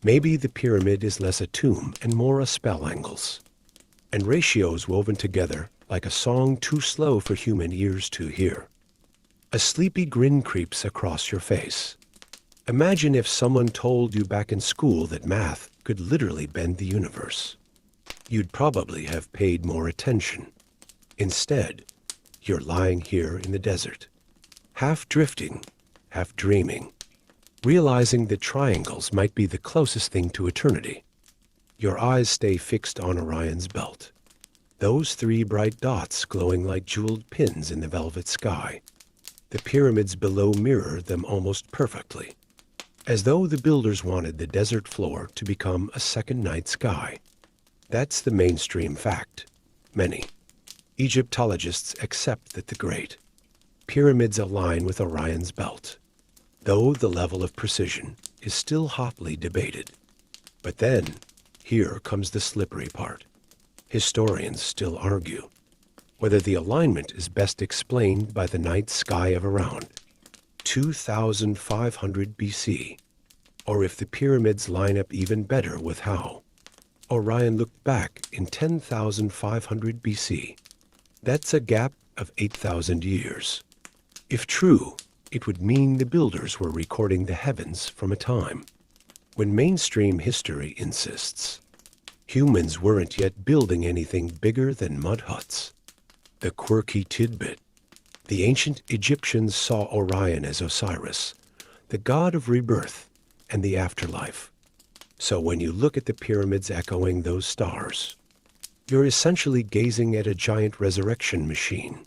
S1: Maybe the pyramid is less a tomb and more a spell angles, and ratios woven together like a song too slow for human ears to hear. A sleepy grin creeps across your face. Imagine if someone told you back in school that math could literally bend the universe. You'd probably have paid more attention. Instead, you're lying here in the desert, half drifting, half dreaming, realizing that triangles might be the closest thing to eternity. Your eyes stay fixed on Orion's belt, those three bright dots glowing like jeweled pins in the velvet sky. The pyramids below mirror them almost perfectly, as though the builders wanted the desert floor to become a second night sky. That's the mainstream fact. Many Egyptologists accept that the Great Pyramids align with Orion's belt, though the level of precision is still hotly debated. But then, here comes the slippery part. Historians still argue whether the alignment is best explained by the night sky of around 2500 BC, or if the pyramids line up even better with how Orion looked back in 10,500 BC. That's a gap of 8,000 years. If true, it would mean the builders were recording the heavens from a time when mainstream history insists humans weren't yet building anything bigger than mud huts. The quirky tidbit. The ancient Egyptians saw Orion as Osiris, the god of rebirth and the afterlife. So when you look at the pyramids echoing those stars, you're essentially gazing at a giant resurrection machine.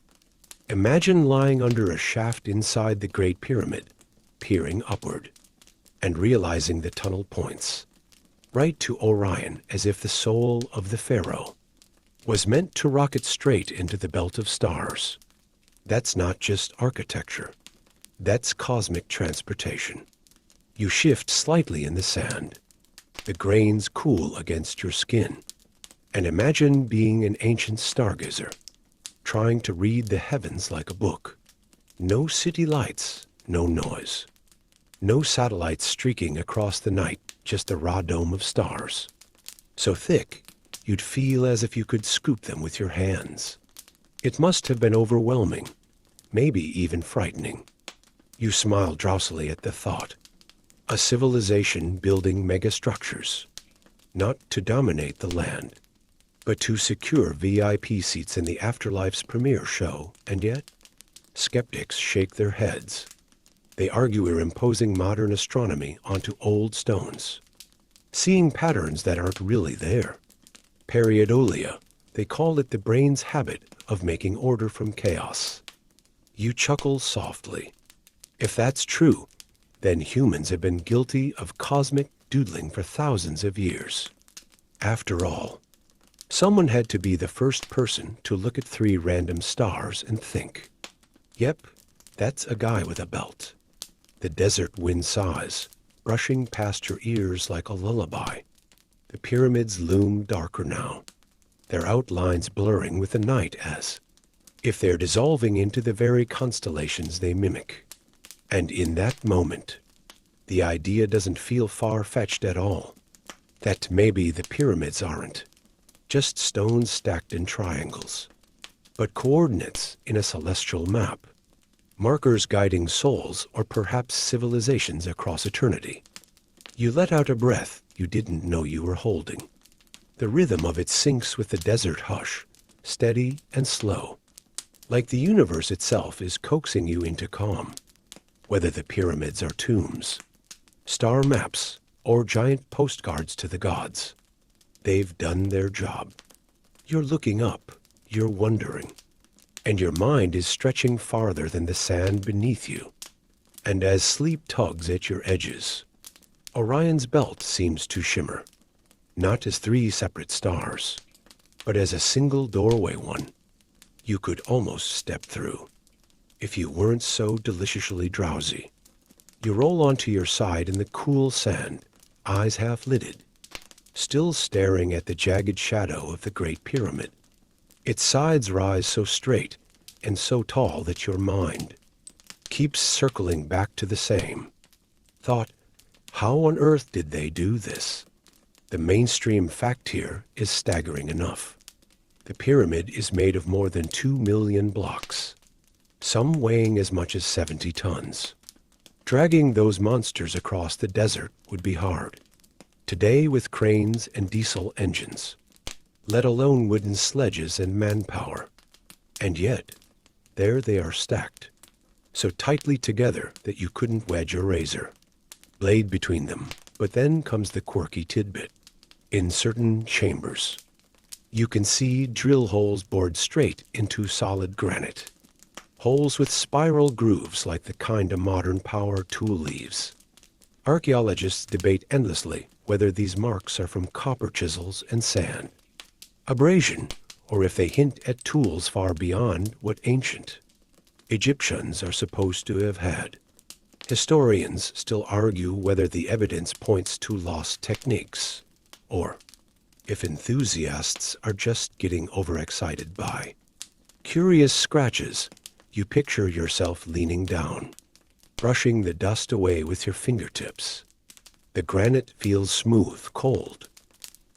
S1: Imagine lying under a shaft inside the Great Pyramid, peering upward, and realizing the tunnel points right to Orion, as if the soul of the pharaoh was meant to rocket straight into the belt of stars. That's not just architecture. That's cosmic transportation. You shift slightly in the sand. The grains cool against your skin. And imagine being an ancient stargazer, trying to read the heavens like a book. No city lights, no noise. No satellites streaking across the night, just a raw dome of stars. So thick, you'd feel as if you could scoop them with your hands. It must have been overwhelming, maybe even frightening. You smile drowsily at the thought. A civilization building megastructures, not to dominate the land, but to secure VIP seats in the afterlife's premiere show, and yet Skeptics shake their heads. They argue we're imposing modern astronomy onto old stones, seeing patterns that aren't really there. Pareidolia, they call it the brain's habit of making order from chaos. You chuckle softly. If that's true, then humans have been guilty of cosmic doodling for thousands of years. After all, someone had to be the first person to look at 3 random stars and think, yep, that's a guy with a belt. The desert wind sighs, brushing past your ears like a lullaby. The pyramids loom darker now, their outlines blurring with the night as if they're dissolving into the very constellations they mimic. And in that moment, the idea doesn't feel far-fetched at all, that maybe the pyramids aren't just stones stacked in triangles, but coordinates in a celestial map, markers guiding souls or perhaps civilizations across eternity. You let out a breath you didn't know you were holding. The rhythm of it syncs with the desert hush, steady and slow, like the universe itself is coaxing you into calm. Whether the pyramids are tombs, star maps, or giant postcards to the gods, they've done their job. You're looking up, you're wondering, and your mind is stretching farther than the sand beneath you. And as sleep tugs at your edges, Orion's belt seems to shimmer, not as 3 separate stars, but as a single doorway one you could almost step through, if you weren't so deliciously drowsy. You roll onto your side in the cool sand, eyes half-lidded, still staring at the jagged shadow of the Great Pyramid. Its sides rise so straight and so tall that your mind keeps circling back to the same thought. How on earth did they do this? The mainstream fact here is staggering enough. The pyramid is made of more than 2 million blocks, some weighing as much as 70 tons. Dragging those monsters across the desert would be hard today with cranes and diesel engines, let alone wooden sledges and manpower. And yet, there they are stacked, so tightly together that you couldn't wedge a razor blade between them. But then comes the quirky tidbit. In certain chambers, you can see drill holes bored straight into solid granite, holes with spiral grooves like the kind a modern power tool leaves. Archaeologists debate endlessly whether these marks are from copper chisels and sand, abrasion, or if they hint at tools far beyond what ancient Egyptians are supposed to have had. Historians still argue whether the evidence points to lost techniques, or if enthusiasts are just getting overexcited by curious scratches. You picture yourself leaning down, brushing the dust away with your fingertips. The granite feels smooth, cold,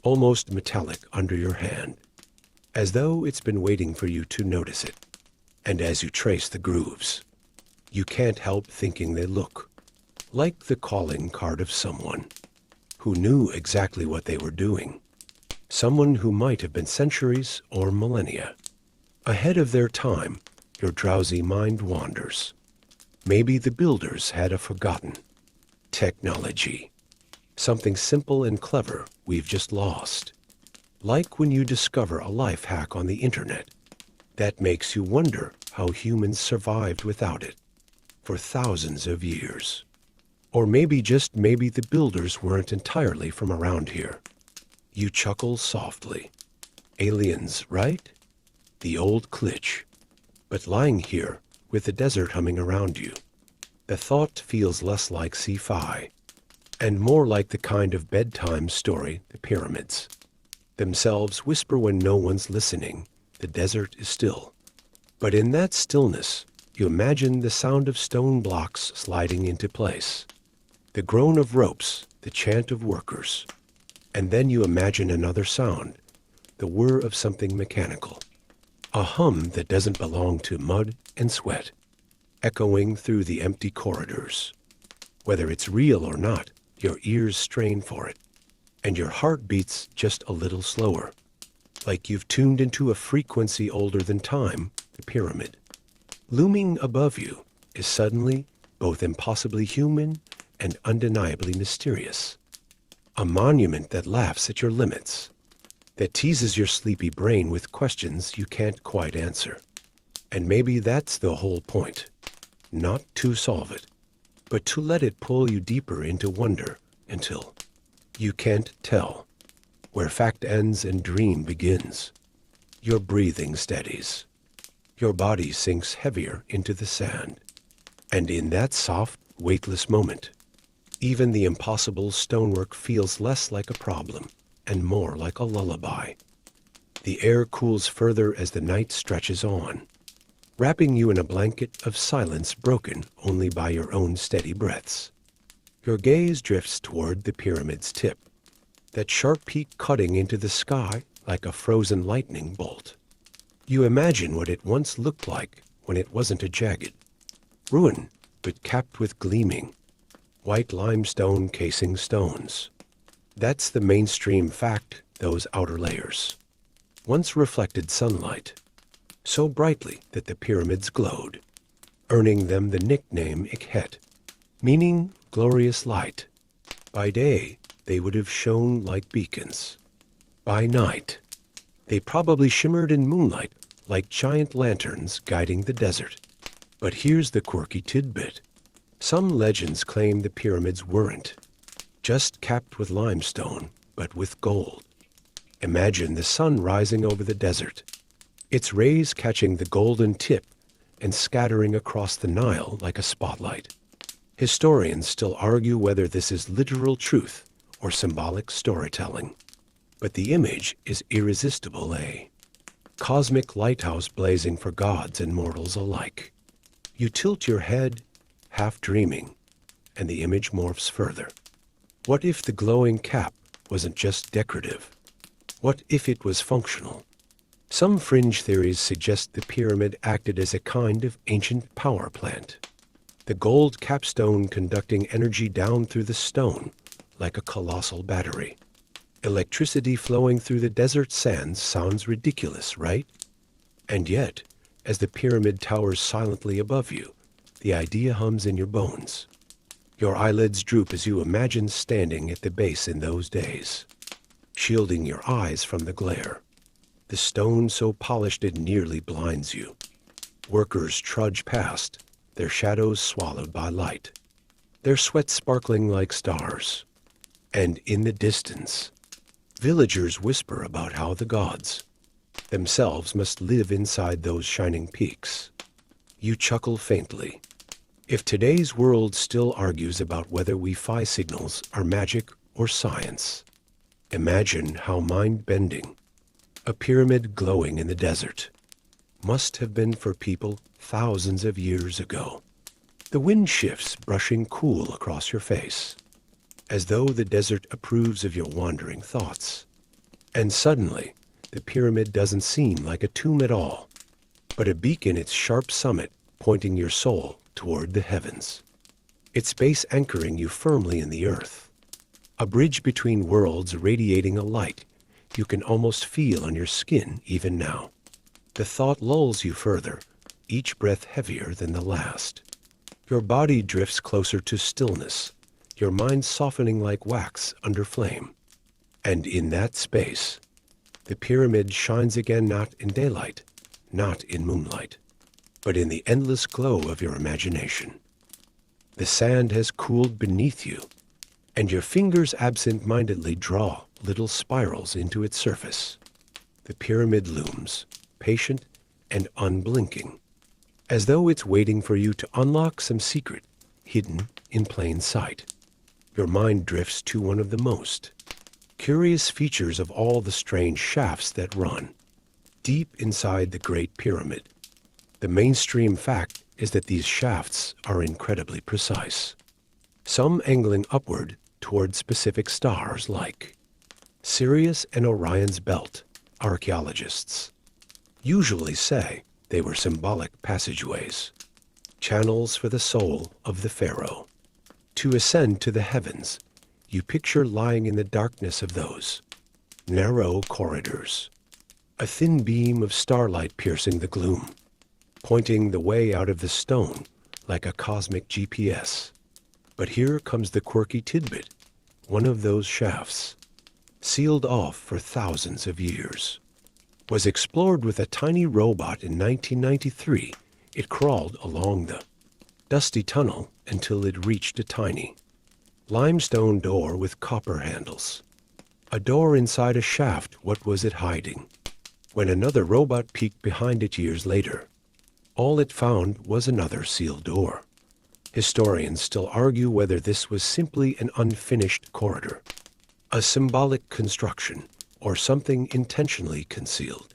S1: almost metallic under your hand, as though it's been waiting for you to notice it. And as you trace the grooves, you can't help thinking they look like the calling card of someone who knew exactly what they were doing, someone who might have been centuries or millennia ahead of their time. Your drowsy mind wanders. Maybe the builders had a forgotten technology, something simple and clever we've just lost. Like when you discover a life hack on the internet that makes you wonder how humans survived without it for thousands of years. Or maybe, just maybe, the builders weren't entirely from around here. You chuckle softly. Aliens, right? The old glitch. But lying here, with the desert humming around you, the thought feels less like sci-fi, and more like the kind of bedtime story the pyramids themselves whisper when no one's listening. The desert is still. But in that stillness, you imagine the sound of stone blocks sliding into place, the groan of ropes, the chant of workers. And then you imagine another sound, the whir of something mechanical, a hum that doesn't belong to mud and sweat, echoing through the empty corridors. Whether it's real or not, your ears strain for it, and your heart beats just a little slower, like you've tuned into a frequency older than time. The pyramid Looming above you is suddenly both impossibly human and undeniably mysterious. A monument that laughs at your limits, that teases your sleepy brain with questions you can't quite answer. And maybe that's the whole point. Not to solve it, but to let it pull you deeper into wonder until you can't tell where fact ends and dream begins. Your breathing steadies. Your body sinks heavier into the sand. And in that soft, weightless moment, even the impossible stonework feels less like a problem and more like a lullaby. The air cools further as the night stretches on, wrapping you in a blanket of silence broken only by your own steady breaths. Your gaze drifts toward the pyramid's tip, that sharp peak cutting into the sky like a frozen lightning bolt. You imagine what it once looked like when it wasn't a jagged ruin, but capped with gleaming, white limestone casing stones. That's the mainstream fact, those outer layers. Once reflected sunlight, so brightly that the pyramids glowed, earning them the nickname Ikhet, meaning glorious light. By day, they would have shone like beacons. By night, they probably shimmered in moonlight like giant lanterns guiding the desert. But here's the quirky tidbit. Some legends claim the pyramids weren't just capped with limestone, but with gold. Imagine the sun rising over the desert, its rays catching the golden tip and scattering across the Nile like a spotlight. Historians still argue whether this is literal truth or symbolic storytelling. But the image is irresistible, a cosmic lighthouse blazing for gods and mortals alike. You tilt your head, half dreaming, and the image morphs further. What if the glowing cap wasn't just decorative? What if it was functional? Some fringe theories suggest the pyramid acted as a kind of ancient power plant, the gold capstone conducting energy down through the stone like a colossal battery. Electricity flowing through the desert sands sounds ridiculous, right? And yet, as the pyramid towers silently above you, the idea hums in your bones. Your eyelids droop as you imagine standing at the base in those days, shielding your eyes from the glare. The stone so polished it nearly blinds you. Workers trudge past, their shadows swallowed by light, their sweat sparkling like stars. And in the distance, villagers whisper about how the gods themselves must live inside those shining peaks. You chuckle faintly. If today's world still argues about whether Wi-Fi signals are magic or science, imagine how mind-bending a pyramid glowing in the desert must have been for people thousands of years ago. The wind shifts, brushing cool across your face, as though the desert approves of your wandering thoughts. And suddenly, the pyramid doesn't seem like a tomb at all, but a beacon, its sharp summit pointing your soul toward the heavens, its base anchoring you firmly in the earth. A bridge between worlds radiating a light you can almost feel on your skin even now. The thought lulls you further, each breath heavier than the last. Your body drifts closer to stillness, your mind softening like wax under flame. And in that space, the pyramid shines again, not in daylight, not in moonlight, but in the endless glow of your imagination. The sand has cooled beneath you, and your fingers absent-mindedly draw little spirals into its surface. The pyramid looms, patient and unblinking, as though it's waiting for you to unlock some secret hidden in plain sight. Your mind drifts to one of the most curious features of all the strange shafts that run deep inside the Great Pyramid. The mainstream fact is that these shafts are incredibly precise, some angling upward toward specific stars like Sirius and Orion's belt. Archaeologists usually say they were symbolic passageways, channels for the soul of the pharaoh. To ascend to the heavens, you picture lying in the darkness of those narrow corridors, a thin beam of starlight piercing the gloom, pointing the way out of the stone like a cosmic GPS. But here comes the quirky tidbit, one of those shafts, sealed off for thousands of years, was explored with a tiny robot in 1993. It crawled along the dusty tunnel until it reached a tiny limestone door with copper handles. A door inside a shaft. What was it hiding? When another robot peeked behind it years later, all it found was another sealed door. Historians still argue whether this was simply an unfinished corridor, a symbolic construction, or something intentionally concealed.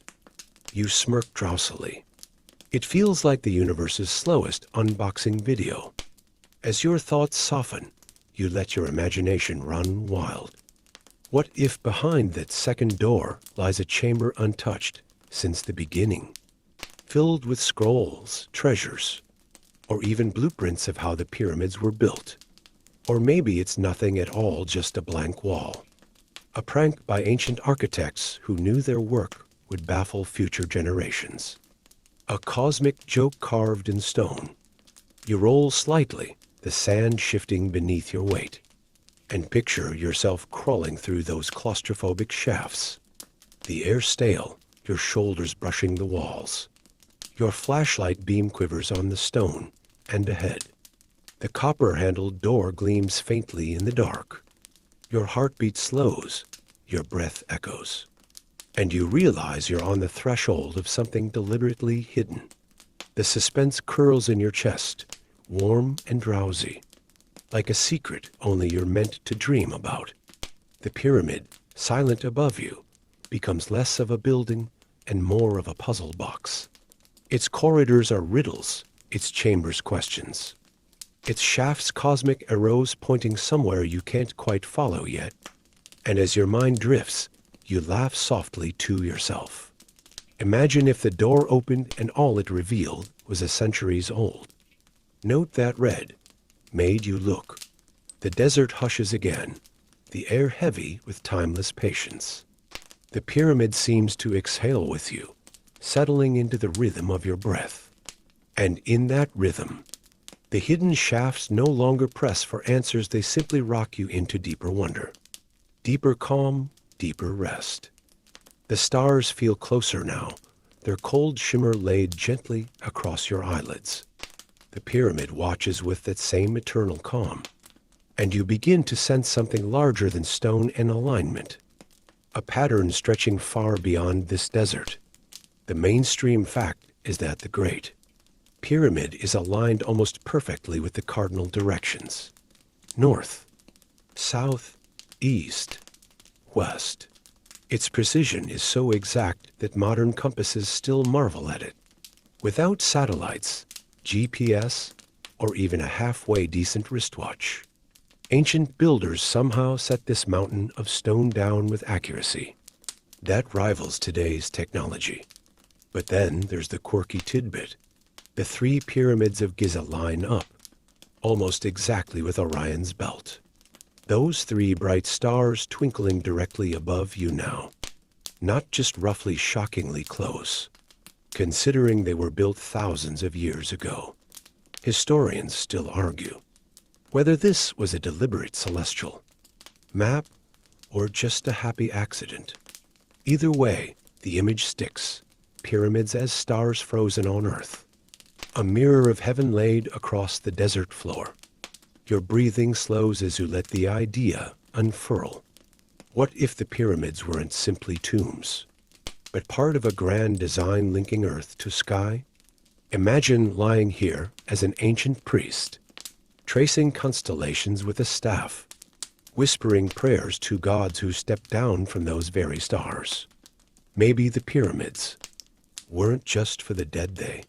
S1: You smirk drowsily. It feels like the universe's slowest unboxing video. As your thoughts soften, you let your imagination run wild. What if behind that second door lies a chamber untouched since the beginning, filled with scrolls, treasures, or even blueprints of how the pyramids were built? Or maybe it's nothing at all, just a blank wall. A prank by ancient architects who knew their work would baffle future generations. A cosmic joke carved in stone. You roll slightly, the sand shifting beneath your weight, and picture yourself crawling through those claustrophobic shafts. The air stale, your shoulders brushing the walls. Your flashlight beam quivers on the stone, and ahead, the copper-handled door gleams faintly in the dark. Your heartbeat slows, your breath echoes, and you realize you're on the threshold of something deliberately hidden. The suspense curls in your chest, warm and drowsy, like a secret only you're meant to dream about. The pyramid, silent above you, becomes less of a building and more of a puzzle box. Its corridors are riddles, its chambers questions, its shafts cosmic arrows pointing somewhere you can't quite follow yet. And as your mind drifts, you laugh softly to yourself. Imagine if the door opened and all it revealed was a centuries old. Note that red made you look. The desert hushes again, the air heavy with timeless patience. The pyramid seems to exhale with you, settling into the rhythm of your breath. And in that rhythm, the hidden shafts no longer press for answers, they simply rock you into deeper wonder, deeper calm, deeper rest. The stars feel closer now, their cold shimmer laid gently across your eyelids. The pyramid watches with that same eternal calm, and you begin to sense something larger than stone and alignment, a pattern stretching far beyond this desert. The mainstream fact is that the Great Pyramid is aligned almost perfectly with the cardinal directions: north, south, east, west. Its precision is so exact that modern compasses still marvel at it. Without satellites, GPS, or even a halfway decent wristwatch, ancient builders somehow set this mountain of stone down with accuracy that rivals today's technology. But then there's the quirky tidbit. The 3 pyramids of Giza line up, almost exactly with Orion's belt. Those 3 bright stars twinkling directly above you now. Not just roughly shockingly close, considering they were built thousands of years ago. Historians still argue whether this was a deliberate celestial map or just a happy accident. Either way, the image sticks. Pyramids as stars frozen on Earth. A mirror of heaven laid across the desert floor. Your breathing slows as you let the idea unfurl. What if the pyramids weren't simply tombs, but part of a grand design linking earth to sky? Imagine lying here as an ancient priest, tracing constellations with a staff, whispering prayers to gods who stepped down from those very stars. Maybe the pyramids weren't just for the dead, they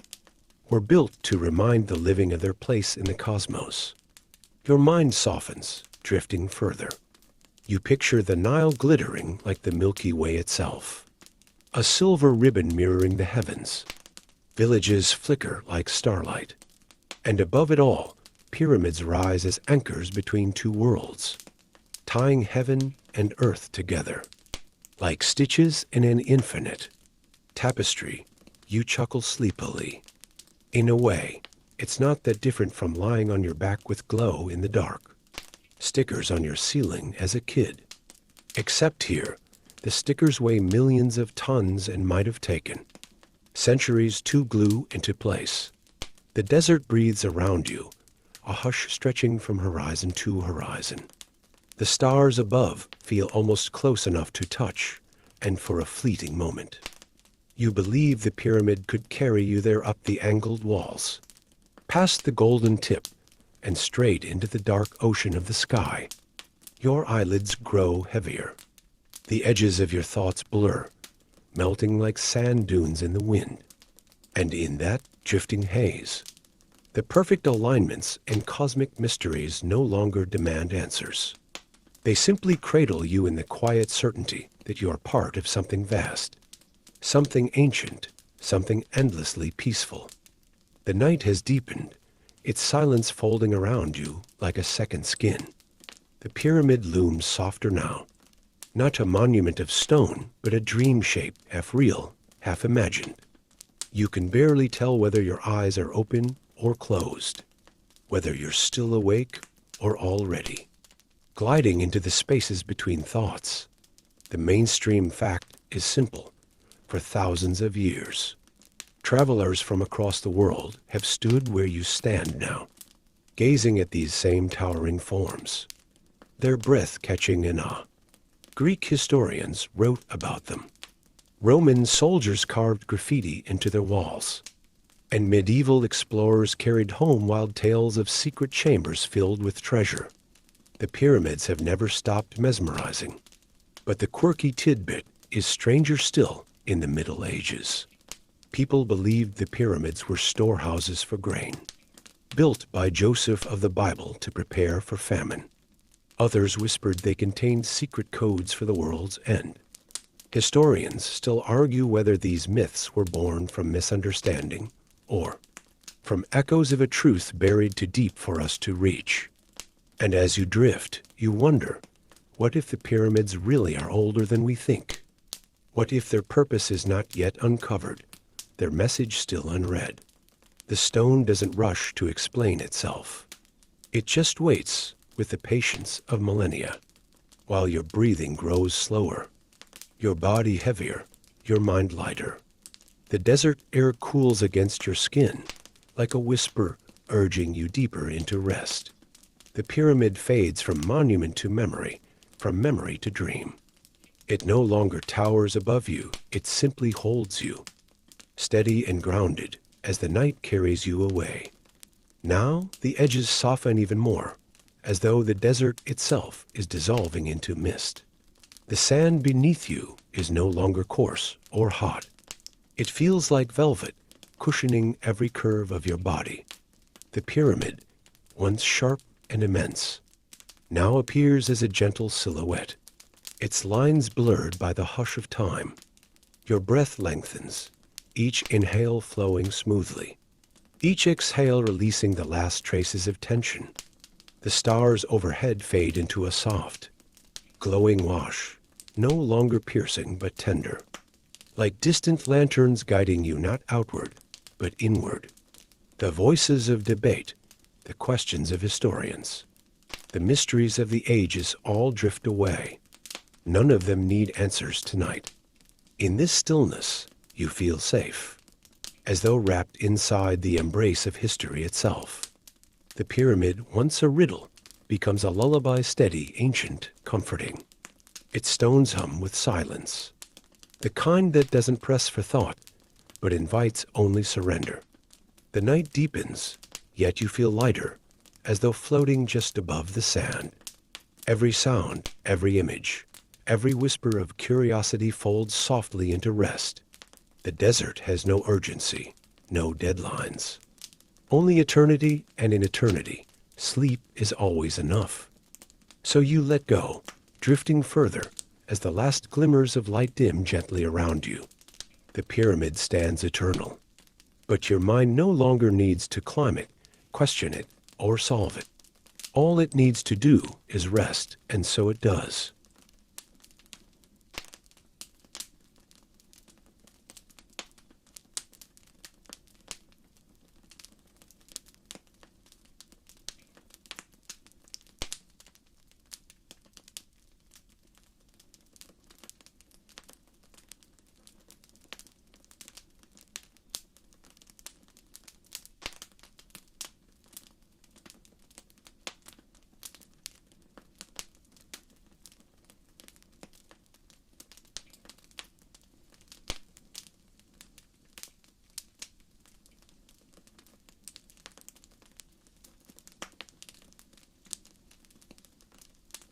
S1: were built to remind the living of their place in the cosmos. Your mind softens, drifting further. You picture the Nile glittering like the Milky Way itself, a silver ribbon mirroring the heavens. Villages flicker like starlight, and above it all, pyramids rise as anchors between 2 worlds, tying heaven and earth together. Like stitches in an infinite tapestry, you chuckle sleepily. In a way, it's not that different from lying on your back with glow in the dark, stickers on your ceiling as a kid. Except here, the stickers weigh millions of tons and might have taken centuries to glue into place. The desert breathes around you, a hush stretching from horizon to horizon. The stars above feel almost close enough to touch, and for a fleeting moment, you believe the pyramid could carry you there up the angled walls, past the golden tip, and straight into the dark ocean of the sky. Your eyelids grow heavier. The edges of your thoughts blur, melting like sand dunes in the wind. And in that drifting haze, the perfect alignments and cosmic mysteries no longer demand answers. They simply cradle you in the quiet certainty that you are part of something vast, something ancient, something endlessly peaceful. The night has deepened, its silence folding around you like a second skin. The pyramid looms softer now, not a monument of stone, but a dream shape, half real, half imagined. You can barely tell whether your eyes are open or closed, whether you're still awake or already gliding into the spaces between thoughts. The mainstream fact is simple. For thousands of years, travelers from across the world have stood where you stand now, gazing at these same towering forms, their breath catching in awe. Greek historians wrote about them. Roman soldiers carved graffiti into their walls, and medieval explorers carried home wild tales of secret chambers filled with treasure. The pyramids have never stopped mesmerizing, but the quirky tidbit is stranger still. In the Middle Ages, people believed the pyramids were storehouses for grain, built by Joseph of the Bible to prepare for famine. Others whispered they contained secret codes for the world's end. Historians still argue whether these myths were born from misunderstanding or from echoes of a truth buried too deep for us to reach. And as you drift, you wonder, what if the pyramids really are older than we think? What if their purpose is not yet uncovered, their message still unread? The stone doesn't rush to explain itself. It just waits with the patience of millennia, while your breathing grows slower, your body heavier, your mind lighter. The desert air cools against your skin, like a whisper urging you deeper into rest. The pyramid fades from monument to memory, from memory to dream. It no longer towers above you, it simply holds you, steady and grounded as the night carries you away. Now the edges soften even more, as though the desert itself is dissolving into mist. The sand beneath you is no longer coarse or hot. It feels like velvet, cushioning every curve of your body. The pyramid, once sharp and immense, now appears as a gentle silhouette, its lines blurred by the hush of time. Your breath lengthens, each inhale flowing smoothly, each exhale releasing the last traces of tension. The stars overhead fade into a soft, glowing wash, no longer piercing but tender, like distant lanterns guiding you not outward, but inward. The voices of debate, the questions of historians, the mysteries of the ages all drift away. None of them need answers tonight. In this stillness, you feel safe, as though wrapped inside the embrace of history itself. The pyramid, once a riddle, becomes a lullaby, steady, ancient, comforting. Its stones hum with silence, the kind that doesn't press for thought, but invites only surrender. The night deepens, yet you feel lighter, as though floating just above the sand. Every sound, every image, every whisper of curiosity folds softly into rest. The desert has no urgency, no deadlines. Only eternity, and in eternity, sleep is always enough. So you let go, drifting further as the last glimmers of light dim gently around you. The pyramid stands eternal, but your mind no longer needs to climb it, question it, or solve it. All it needs to do is rest, and so it does.